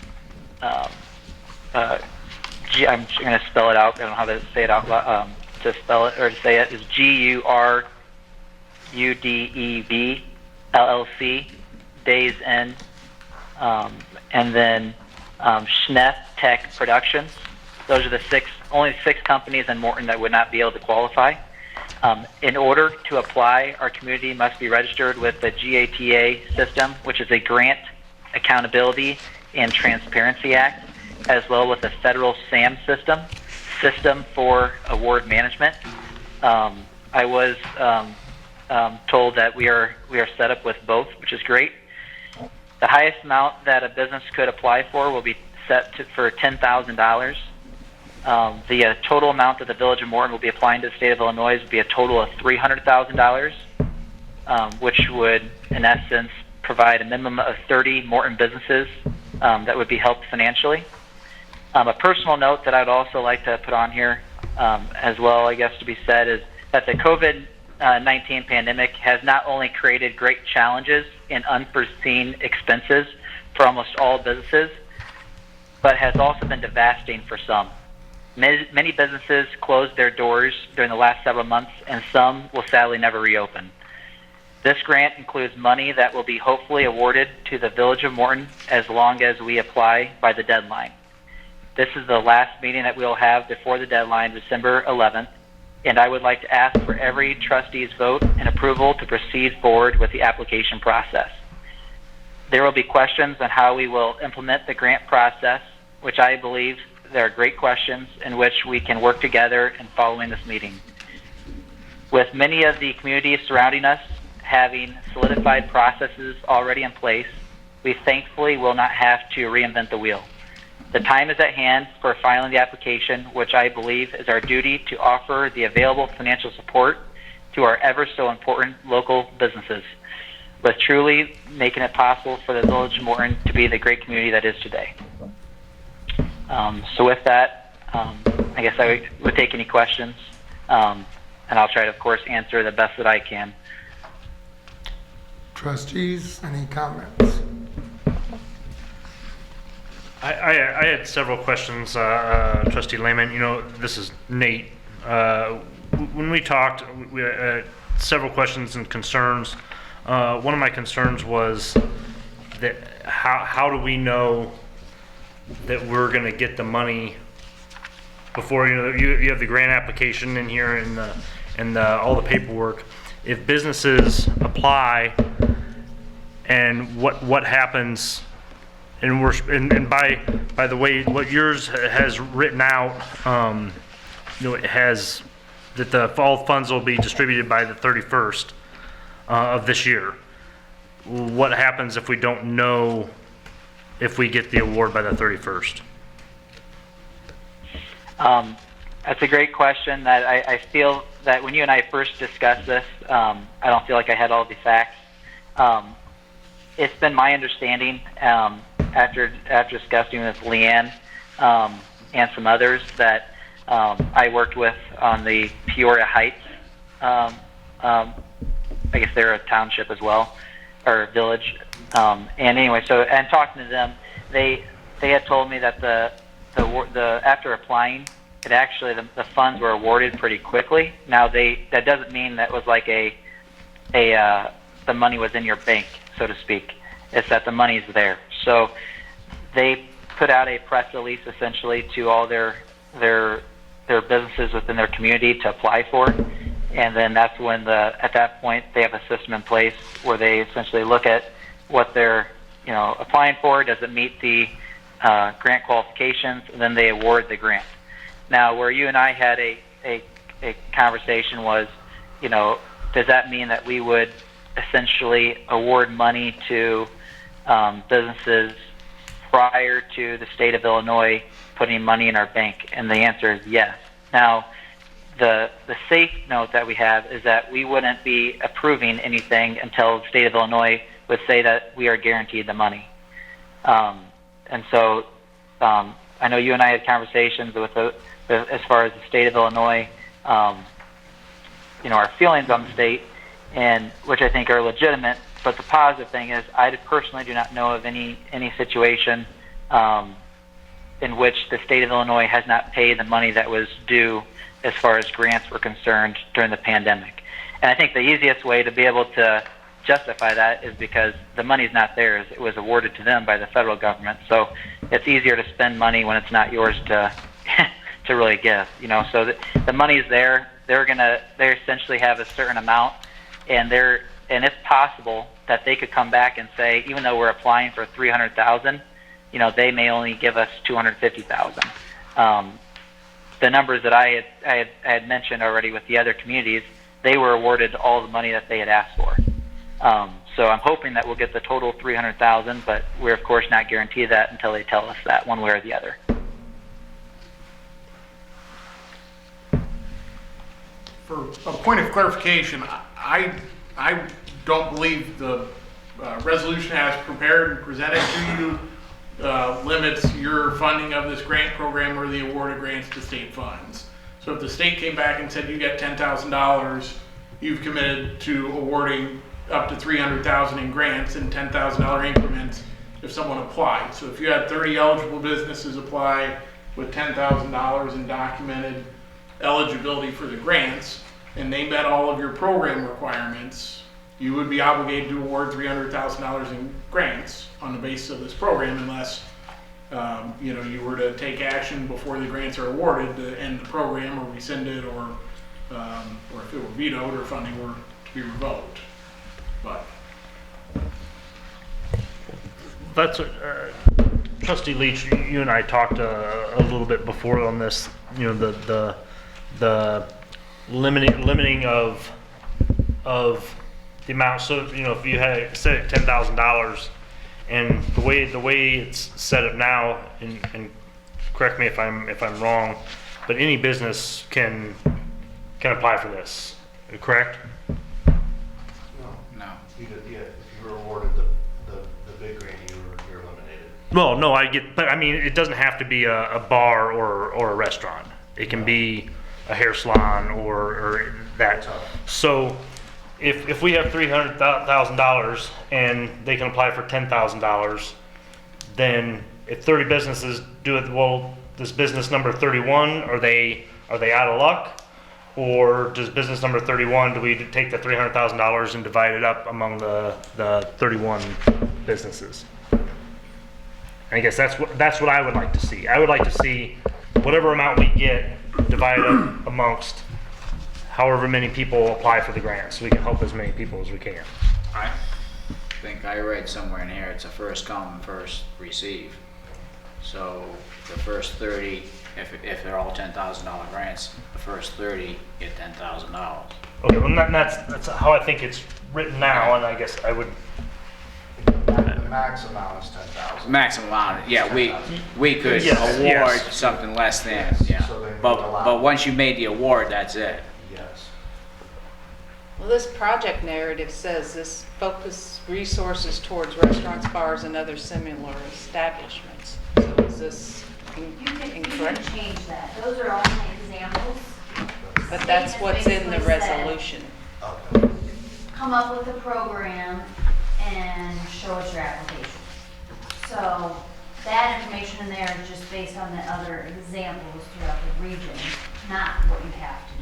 C: I'm going to spell it out. I don't know how to say it out loud. To spell it or to say it is GURUDEV LLC, Days Inn, and then Schneff Tech Productions. Those are the only six companies in Morton that would not be able to qualify. In order to apply, our community must be registered with the GATA system, which is a Grant Accountability and Transparency Act, as well as the federal SAM system for award management. I was told that we are set up with both, which is great. The highest amount that a business could apply for will be set for $10,000. The total amount that the Village of Morton will be applying to the state of Illinois would be a total of $300,000, which would, in essence, provide a minimum of 30 Morton businesses that would be helped financially. A personal note that I'd also like to put on here as well, I guess to be said, is that the COVID-19 pandemic has not only created great challenges and unforeseen expenses for almost all businesses, but has also been devastating for some. Many businesses closed their doors during the last several months, and some will sadly never reopen. This grant includes money that will be hopefully awarded to the Village of Morton as long as we apply by the deadline. This is the last meeting that we'll have before the deadline, December 11th, and I would like to ask for every trustee's vote and approval to proceed forward with the application process. There will be questions on how we will implement the grant process, which I believe there are great questions in which we can work together in following this meeting. With many of the communities surrounding us having solidified processes already in place, we thankfully will not have to reinvent the wheel. The time is at hand for filing the application, which I believe is our duty to offer the available financial support to our ever so important local businesses, with truly making it possible for the Village of Morton to be the great community that is today. So with that, I guess I would take any questions, and I'll try to, of course, answer the best that I can.
A: Trustees, any comments?
T: I had several questions, Trustee Lehman. You know, this is Nate. When we talked, we had several questions and concerns. One of my concerns was that how do we know that we're going to get the money before, you know, you have the grant application in here and all the paperwork. If businesses apply, and what happens, and by the way, what yours has written out, you know, it has that all funds will be distributed by the 31st of this year. What happens if we don't know if we get the award by the 31st?
C: That's a great question. That I feel that when you and I first discussed this, I don't feel like I had all the facts. It's been my understanding after discussing with Leanne and some others that I worked with on the Peoria Heights. I guess they're a township as well, or village. And anyway, and talking to them, they had told me that the after applying, it actually the funds were awarded pretty quickly. Now that doesn't mean that was like the money was in your bank, so to speak. It's that the money's there. So they put out a press release essentially to all their businesses within their community to apply for it. And then that's when at that point they have a system in place where they essentially look at what they're applying for. Does it meet the grant qualifications? And then they award the grant. Now, where you and I had a conversation was, does that mean that we would essentially award money to businesses prior to the state of Illinois putting money in our bank? And the answer is yes. Now, the safe note that we have is that we wouldn't be approving anything until the state of Illinois would say that we are guaranteed the money. And so I know you and I had conversations with as far as the state of Illinois, our feelings on the state, and which I think are legitimate. But the positive thing is, I personally do not know of any situation in which the state of Illinois has not paid the money that was due as far as grants were concerned during the pandemic. And I think the easiest way to be able to justify that is because the money's not theirs. It was awarded to them by the federal government. So it's easier to spend money when it's not yours to to really give. So the money's there. They essentially have a certain amount, and it's possible that they could come back and say, even though we're applying for $300,000, they may only give us $250,000. The numbers that I had mentioned already with the other communities, they were awarded all the money that they had asked for. So I'm hoping that we'll get the total $300,000, but we're of course not guaranteed that until they tell us that one way or the other.
Q: For a point of clarification, I don't believe the resolution as prepared and presented to you limits your funding of this grant program or the award of grants to state funds. So if the state came back and said you get $10,000, you've committed to awarding up to $300,000 in grants in $10,000 increments if someone applied. So if you had 30 eligible businesses apply with $10,000 in documented eligibility for the grants, and they met all of your program requirements, you would be obligated to award $300,000 in grants on the basis of this program unless, you were to take action before the grants are awarded to end the program or rescind it, or if it were vetoed or funding were to be revoked. But
T: That's what, Trustee Leach, you and I talked a little bit before on this. The limiting of the amount. So if you had it set at $10,000, and the way it's set up now, and correct me if I'm wrong, but any business can apply for this, correct?
P: No.
F: If you were awarded the big grant, you're eliminated.
T: Well, no, I get, but I mean, it doesn't have to be a bar or a restaurant. It can be a hair salon or that. So if we have $300,000 and they can apply for $10,000, then if 30 businesses do it, well, does business number 31, are they out of luck? Or does business number 31, do we take the $300,000 and divide it up among the 31 businesses? And I guess that's what I would like to see. I would like to see whatever amount we get divided up amongst however many people apply for the grant, so we can help as many people as we can.
P: I think I read somewhere in here, it's a first come, first receive. So the first 30, if they're all $10,000 grants, the first 30 get $10,000.
T: Okay, well that's how I think it's written now, and I guess I would.
F: The max amount is 10,000.
P: Maximum amount, yeah, we could
T: Yes,
P: award
T: yes.
P: something less than,
F: Yes,
P: yeah.
F: so they would
P: But
F: allow-
P: once you made the award, that's it.
F: Yes.
K: Well, this project narrative says this focus resources towards restaurants, bars, and other similar establishments. So is this incorrect?
E: change that. Those are all my examples.
K: But that's what's in the
E: Basically said,
K: resolution.
E: come up with a program and show us your application. So that information in there is just based on the other examples throughout the region, not what you have to do.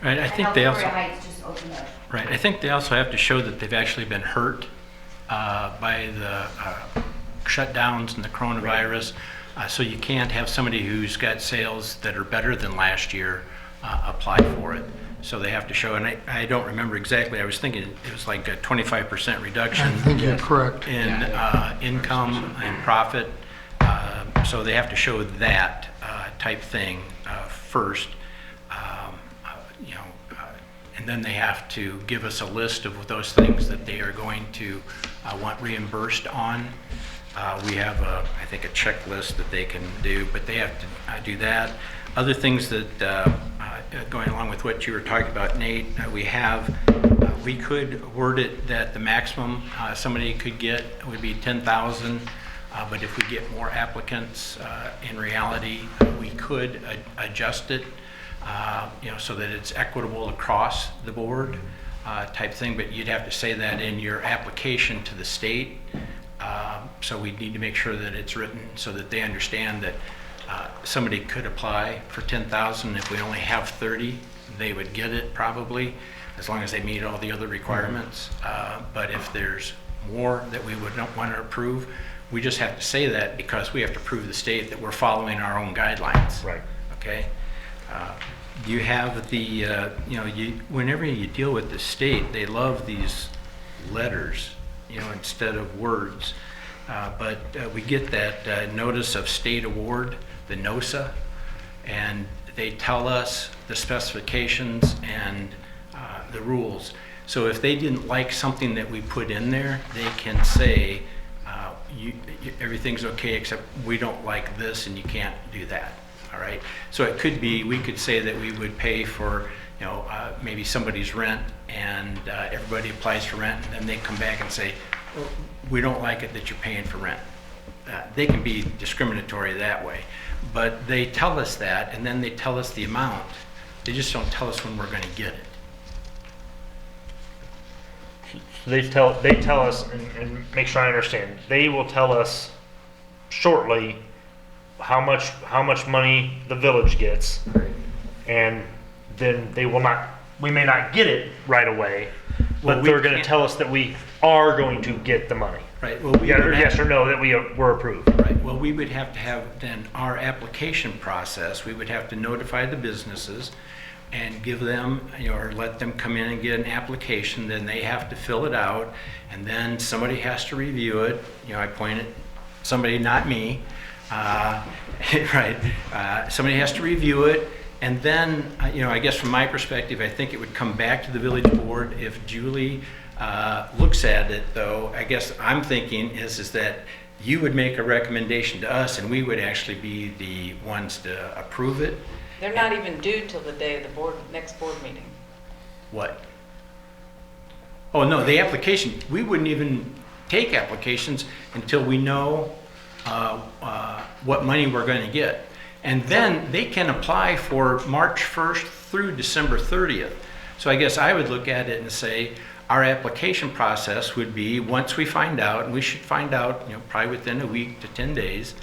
O: Right, I think
E: know
O: they
E: Victoria
O: also,
E: Heights just opened up.
O: right, I think they also have to show that they've actually been hurt by the shutdowns and the coronavirus. So you can't have somebody who's got sales that are better than last year apply for it. So they have to show, and I don't remember exactly, I was thinking it was like a 25% reduction.
A: I think you're correct.
O: In income and profit. So they have to show that type thing first. And then they have to give us a list of those things that they are going to want reimbursed on. We have, I think, a checklist that they can do, but they have to do that. Other things that, going along with what you were talking about, Nate, we could word it that the maximum somebody could get would be 10,000, but if we get more applicants, in reality, we could adjust it, so that it's equitable across the board type thing, but you'd have to say that in your application to the state. So we need to make sure that it's written so that they understand that somebody could apply for 10,000. If we only have 30, they would get it probably, as long as they meet all the other requirements. But if there's more that we would not want to approve, we just have to say that because we have to prove the state that we're following our own guidelines.
T: Right.
O: Okay? You have the, whenever you deal with the state, they love these letters, instead of words. But we get that notice of state award, the NOSA, and they tell us the specifications and the rules. So if they didn't like something that we put in there, they can say, everything's okay except we don't like this and you can't do that. All right. So it could be, we could say that we would pay for, maybe somebody's rent and everybody applies for rent, and then they come back and say, well, we don't like it that you're paying for rent. They can be discriminatory that way, but they tell us that, and then they tell us the amount. They just don't tell us when we're going to get it.
T: They tell us, and make sure I understand, they will tell us shortly how much money the village gets, and then we may not get it right away, but
O: we
T: they're going to
O: can't-
T: tell us that we are going to get the money.
O: Right, well, we
T: Yeah,
O: would
T: or
O: have-
T: yes or no, that were approved.
O: Right, well, we would have to have then our application process, we would have to notify the businesses and give them, or let them come in and get an application, then they have to fill it out, and then somebody has to review it. I pointed, somebody, not me, right, somebody has to review it, and then, I guess from my perspective, I think it would come back to the village board. If Julie looks at it, though, I guess I'm thinking is that you would make a recommendation to us, and we would actually be the ones to approve it.
K: They're not even due till the day of the next board meeting.
O: What? Oh, no, the application, we wouldn't even take applications until we know what money we're going to get. And then they can apply for March 1st through December 30th. So I guess I would look at it and say, our application process would be, once we find out, and we should find out, probably within a week to 10 days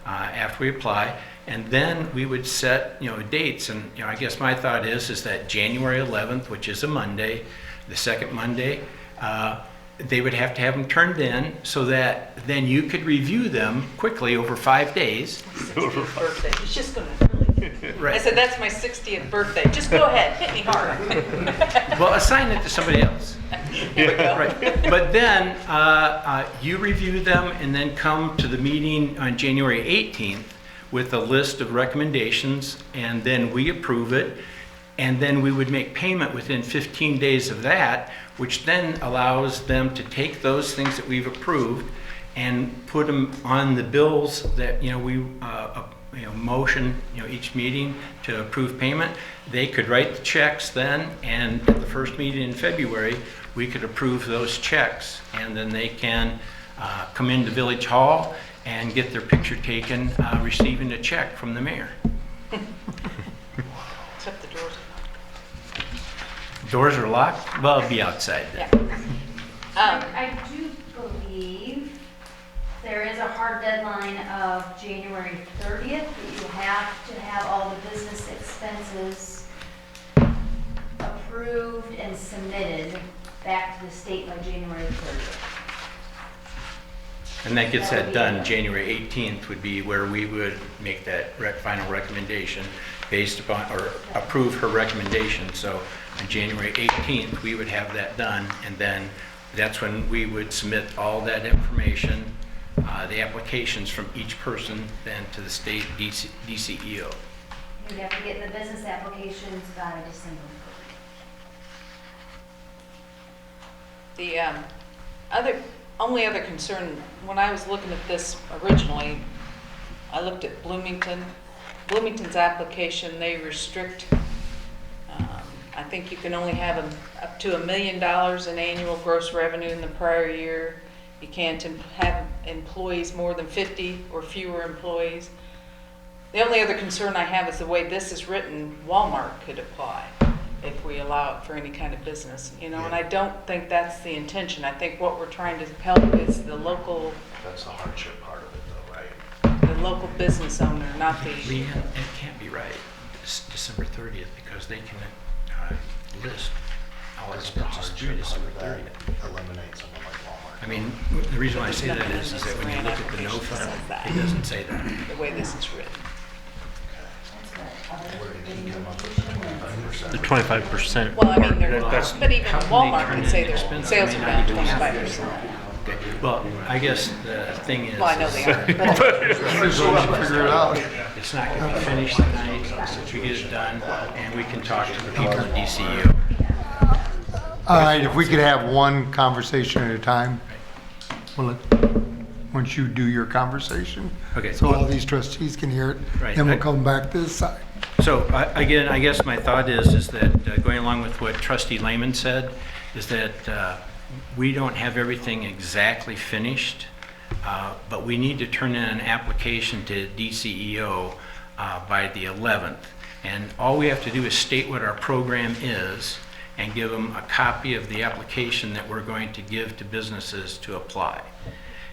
O: after we apply, and then we would set, dates. And, I guess my thought is that January 11th, which is a Monday, the second Monday, they would have to have them turned in so that then you could review them quickly over 5 days.
K: 60th birthday. It's just going to really.
O: Right.
K: I said, that's my 60th birthday. Just go ahead, hit me hard.
O: Well, assign it to somebody else. Right. But then you review them and then come to the meeting on January 18th with a list of recommendations, and then we approve it, and then we would make payment within 15 days of that, which then allows them to take those things that we've approved and put them on the bills that we motion each meeting to approve payment. They could write the checks then, and at the first meeting in February we could approve those checks, and then they can come into Village Hall and get their picture taken receiving a check from the mayor.
K: Except the doors.
O: Doors are locked? Well, it'll be outside then.
E: I do believe there is a hard deadline of January 30th that you have to have all the business expenses approved and submitted back to the state by January 30th.
O: And that gets that done, January 18th would be where we would make that final recommendation based upon, or approve her recommendation. So on January 18th, we would have that done, and then that's when we would submit all that information, the applications from each person, then to the state DCEO.
E: You'd have to get the business applications by December 1st.
K: The only other concern, when I was looking at this originally, I looked at Bloomington's application. They restrict, I think you can only have up to $1 million in annual gross revenue in the prior year. You can't have employees more than 50 or fewer employees. The only other concern I have is the way this is written, Walmart could apply if we allow it for any kind of business, and I don't think that's the intention. I think what we're trying to help is the local.
U: That's the hardship part of it though, right?
K: The local business owner, not the.
O: Leanne, it can't be right. It's December 30th because they can list all expenses through December 30th.
U: Eliminate someone like Walmart.
O: I mean, the reason why I say that is that when you look at the NOFA, it doesn't say that.
K: The way this is written.
U: Where did he come up with 25%?
T: The 25%.
K: Well, I mean,
T: that's
K: but even
O: How can they
K: Walmart
O: turn
K: can
O: in
K: say their
O: expenses?
K: sales
O: They
K: are
O: may
K: down
O: not even
K: 25%.
O: Okay. Well, I guess the thing is.
K: Well, I know they are, but.
A: Figure it out.
O: It's not going to be finished tonight. We get it done, and we can talk to the people at DCU.
A: All right, if we could have one conversation at a time. Well, once you do your conversation.
O: Okay.
A: So all these trustees can hear it.
O: Right.
A: Then we'll come back to this side.
O: So again, I guess my thought is that going along with what Trustee Lehman said, is that we don't have everything exactly finished, but we need to turn in an application to DCEO by the 11th. And all we have to do is state what our program is and give them a copy of the application that we're going to give to businesses to apply.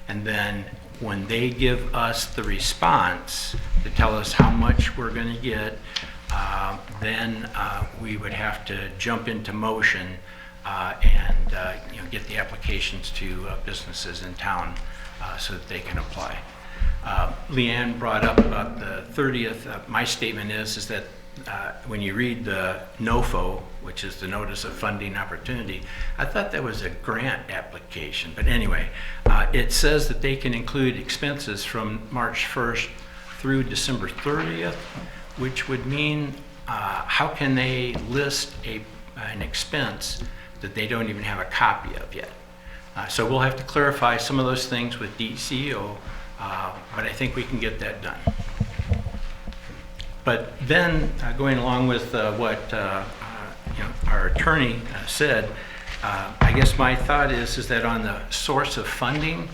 O: And then when they give us the response to tell us how much we're going to get, then we would have to jump into motion and get the applications to businesses in town so that they can apply. Leanne brought up about the 30th. My statement is that when you read the NOFO, which is the Notice of Funding Opportunity, I thought that was a grant application. But anyway, it says that they can include expenses from March 1st through December 30th, which would mean how can they list an expense that they don't even have a copy of yet? So we'll have to clarify some of those things with DCO, but I think we can get that done. But then, going along with what our attorney said, I guess my thought is that on the source of funding,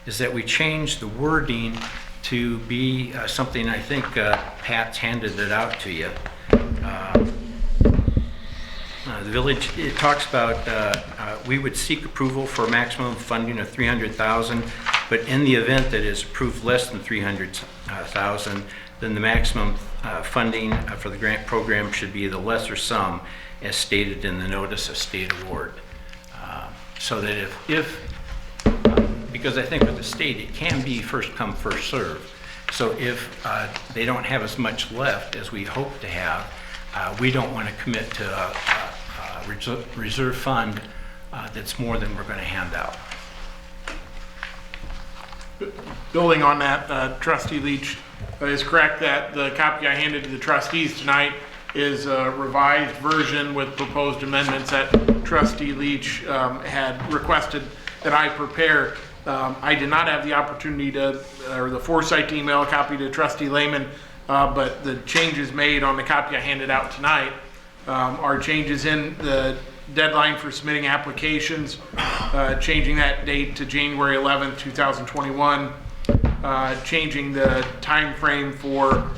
O: is that we change the wording to be something, I think Pat's handed it out to you. The village, it talks about we would seek approval for maximum funding of $300,000, but in the event that is approved less than $300,000, then the maximum funding for the grant program should be the lesser sum as stated in the notice of state award. So that if because I think with the state it can be first come first serve. So if they don't have as much left as we hope to have, we don't want to commit to a reserve fund that's more than we're going to hand out.
Q: Building on that, Trustee Leach is correct that the copy I handed to the trustees tonight is a revised version with proposed amendments that Trustee Leach had requested that I prepare. I did not have the opportunity to, or the foresight to email a copy to Trustee Lehman, but the changes made on the copy I handed out tonight are changes in the deadline for submitting applications, changing that date to January 11th, 2021, changing the time frame for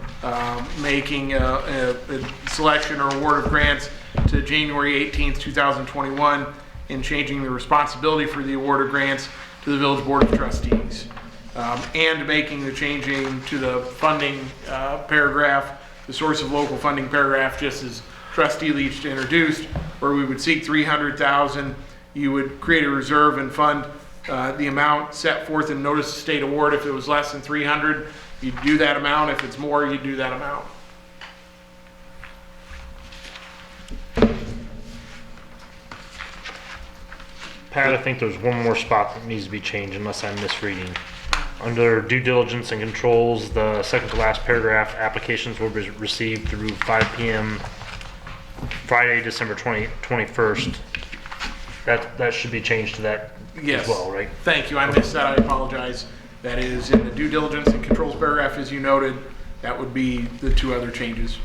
Q: making a selection or award of grants to January 18th, 2021, and changing the responsibility for the award of grants to the Village Board of Trustees, and making the changing to the funding paragraph, the source of local funding paragraph, just as Trustee Leach introduced, where we would seek $300,000. You would create a reserve and fund the amount set forth in notice of state award. If it was less than 300, you'd do that amount. If it's more, you'd do that amount.
T: Pat, I think there's one more spot that needs to be changed unless I'm misreading. Under due diligence and controls, the second to last paragraph, applications will be received through 5 p.m. Friday, December 21st. That should be changed to that
Q: Yes.
T: as well, right?
Q: Thank you. I missed that. I apologize. That is in the due diligence and controls paragraph, as you noted. That would be the two other changes.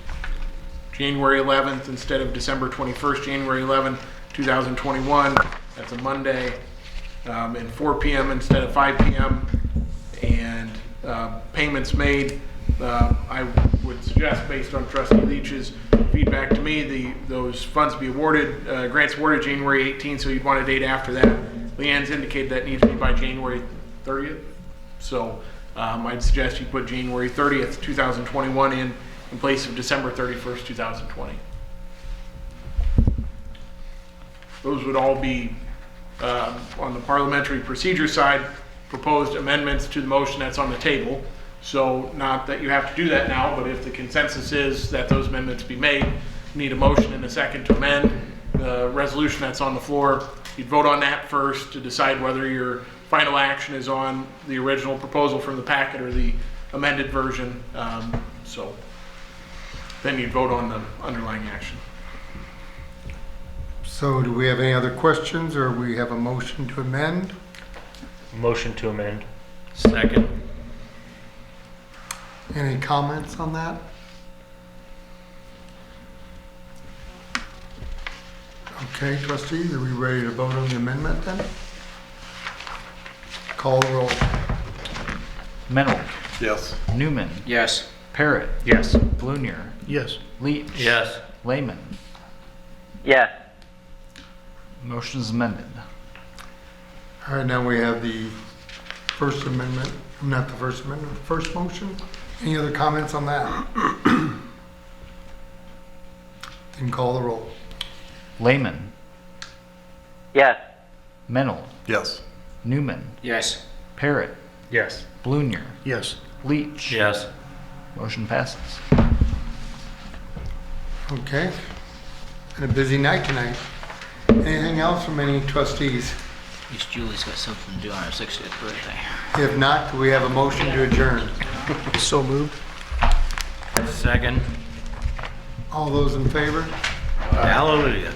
Q: January 11th instead of December 21st, January 11th, 2021. That's a Monday. And 4 p.m. instead of 5 p.m. And payments made. I would suggest, based on Trustee Leach's feedback to me, those funds be awarded, grants awarded January 18th, so you'd want a date after that. Leanne's indicated that needs to be by January 30th. So I'd suggest you put January 30th, 2021 in place of December 31st, 2020. Those would all be, on the parliamentary procedure side, proposed amendments to the motion that's on the table. So not that you have to do that now, but if the consensus is that those amendments be made, you need a motion and a second to amend the resolution that's on the floor. You'd vote on that first to decide whether your final action is on the original proposal from the packet or the amended version. So then you'd vote on the underlying action.
A: So do we have any other questions, or we have a motion to amend?
T: Motion to amend.
O: Second.
A: Any comments on that? Okay, trustees, are we ready to vote on the amendment then? Call the roll.
B: Mennel.
G: Yes.
B: Newman.
P: Yes.
B: Parrot.
T: Yes.
B: Blunier.
L: Yes.
B: Leach.
O: Yes.
B: Lehman.
C: Yes.
B: Motion is amended.
A: All right, now we have the first amendment, not the first amendment, first motion. Any other comments on that? Then call the roll.
B: Lehman.
C: Yes.
B: Mennel,
G: Yes.
B: Newman,
P: Yes.
B: Parrot,
T: Yes.
B: Blunier,
L: Yes.
B: Leach.
T: Yes.
B: Motion passes.
A: Okay. Been a busy night tonight. Anything else from any trustees?
P: At least Julie's got something to do on her 60th birthday.
A: If not, do we have a motion to adjourn?
L: So moved.
O: Second.
A: All those in favor?
O: Hallelujah.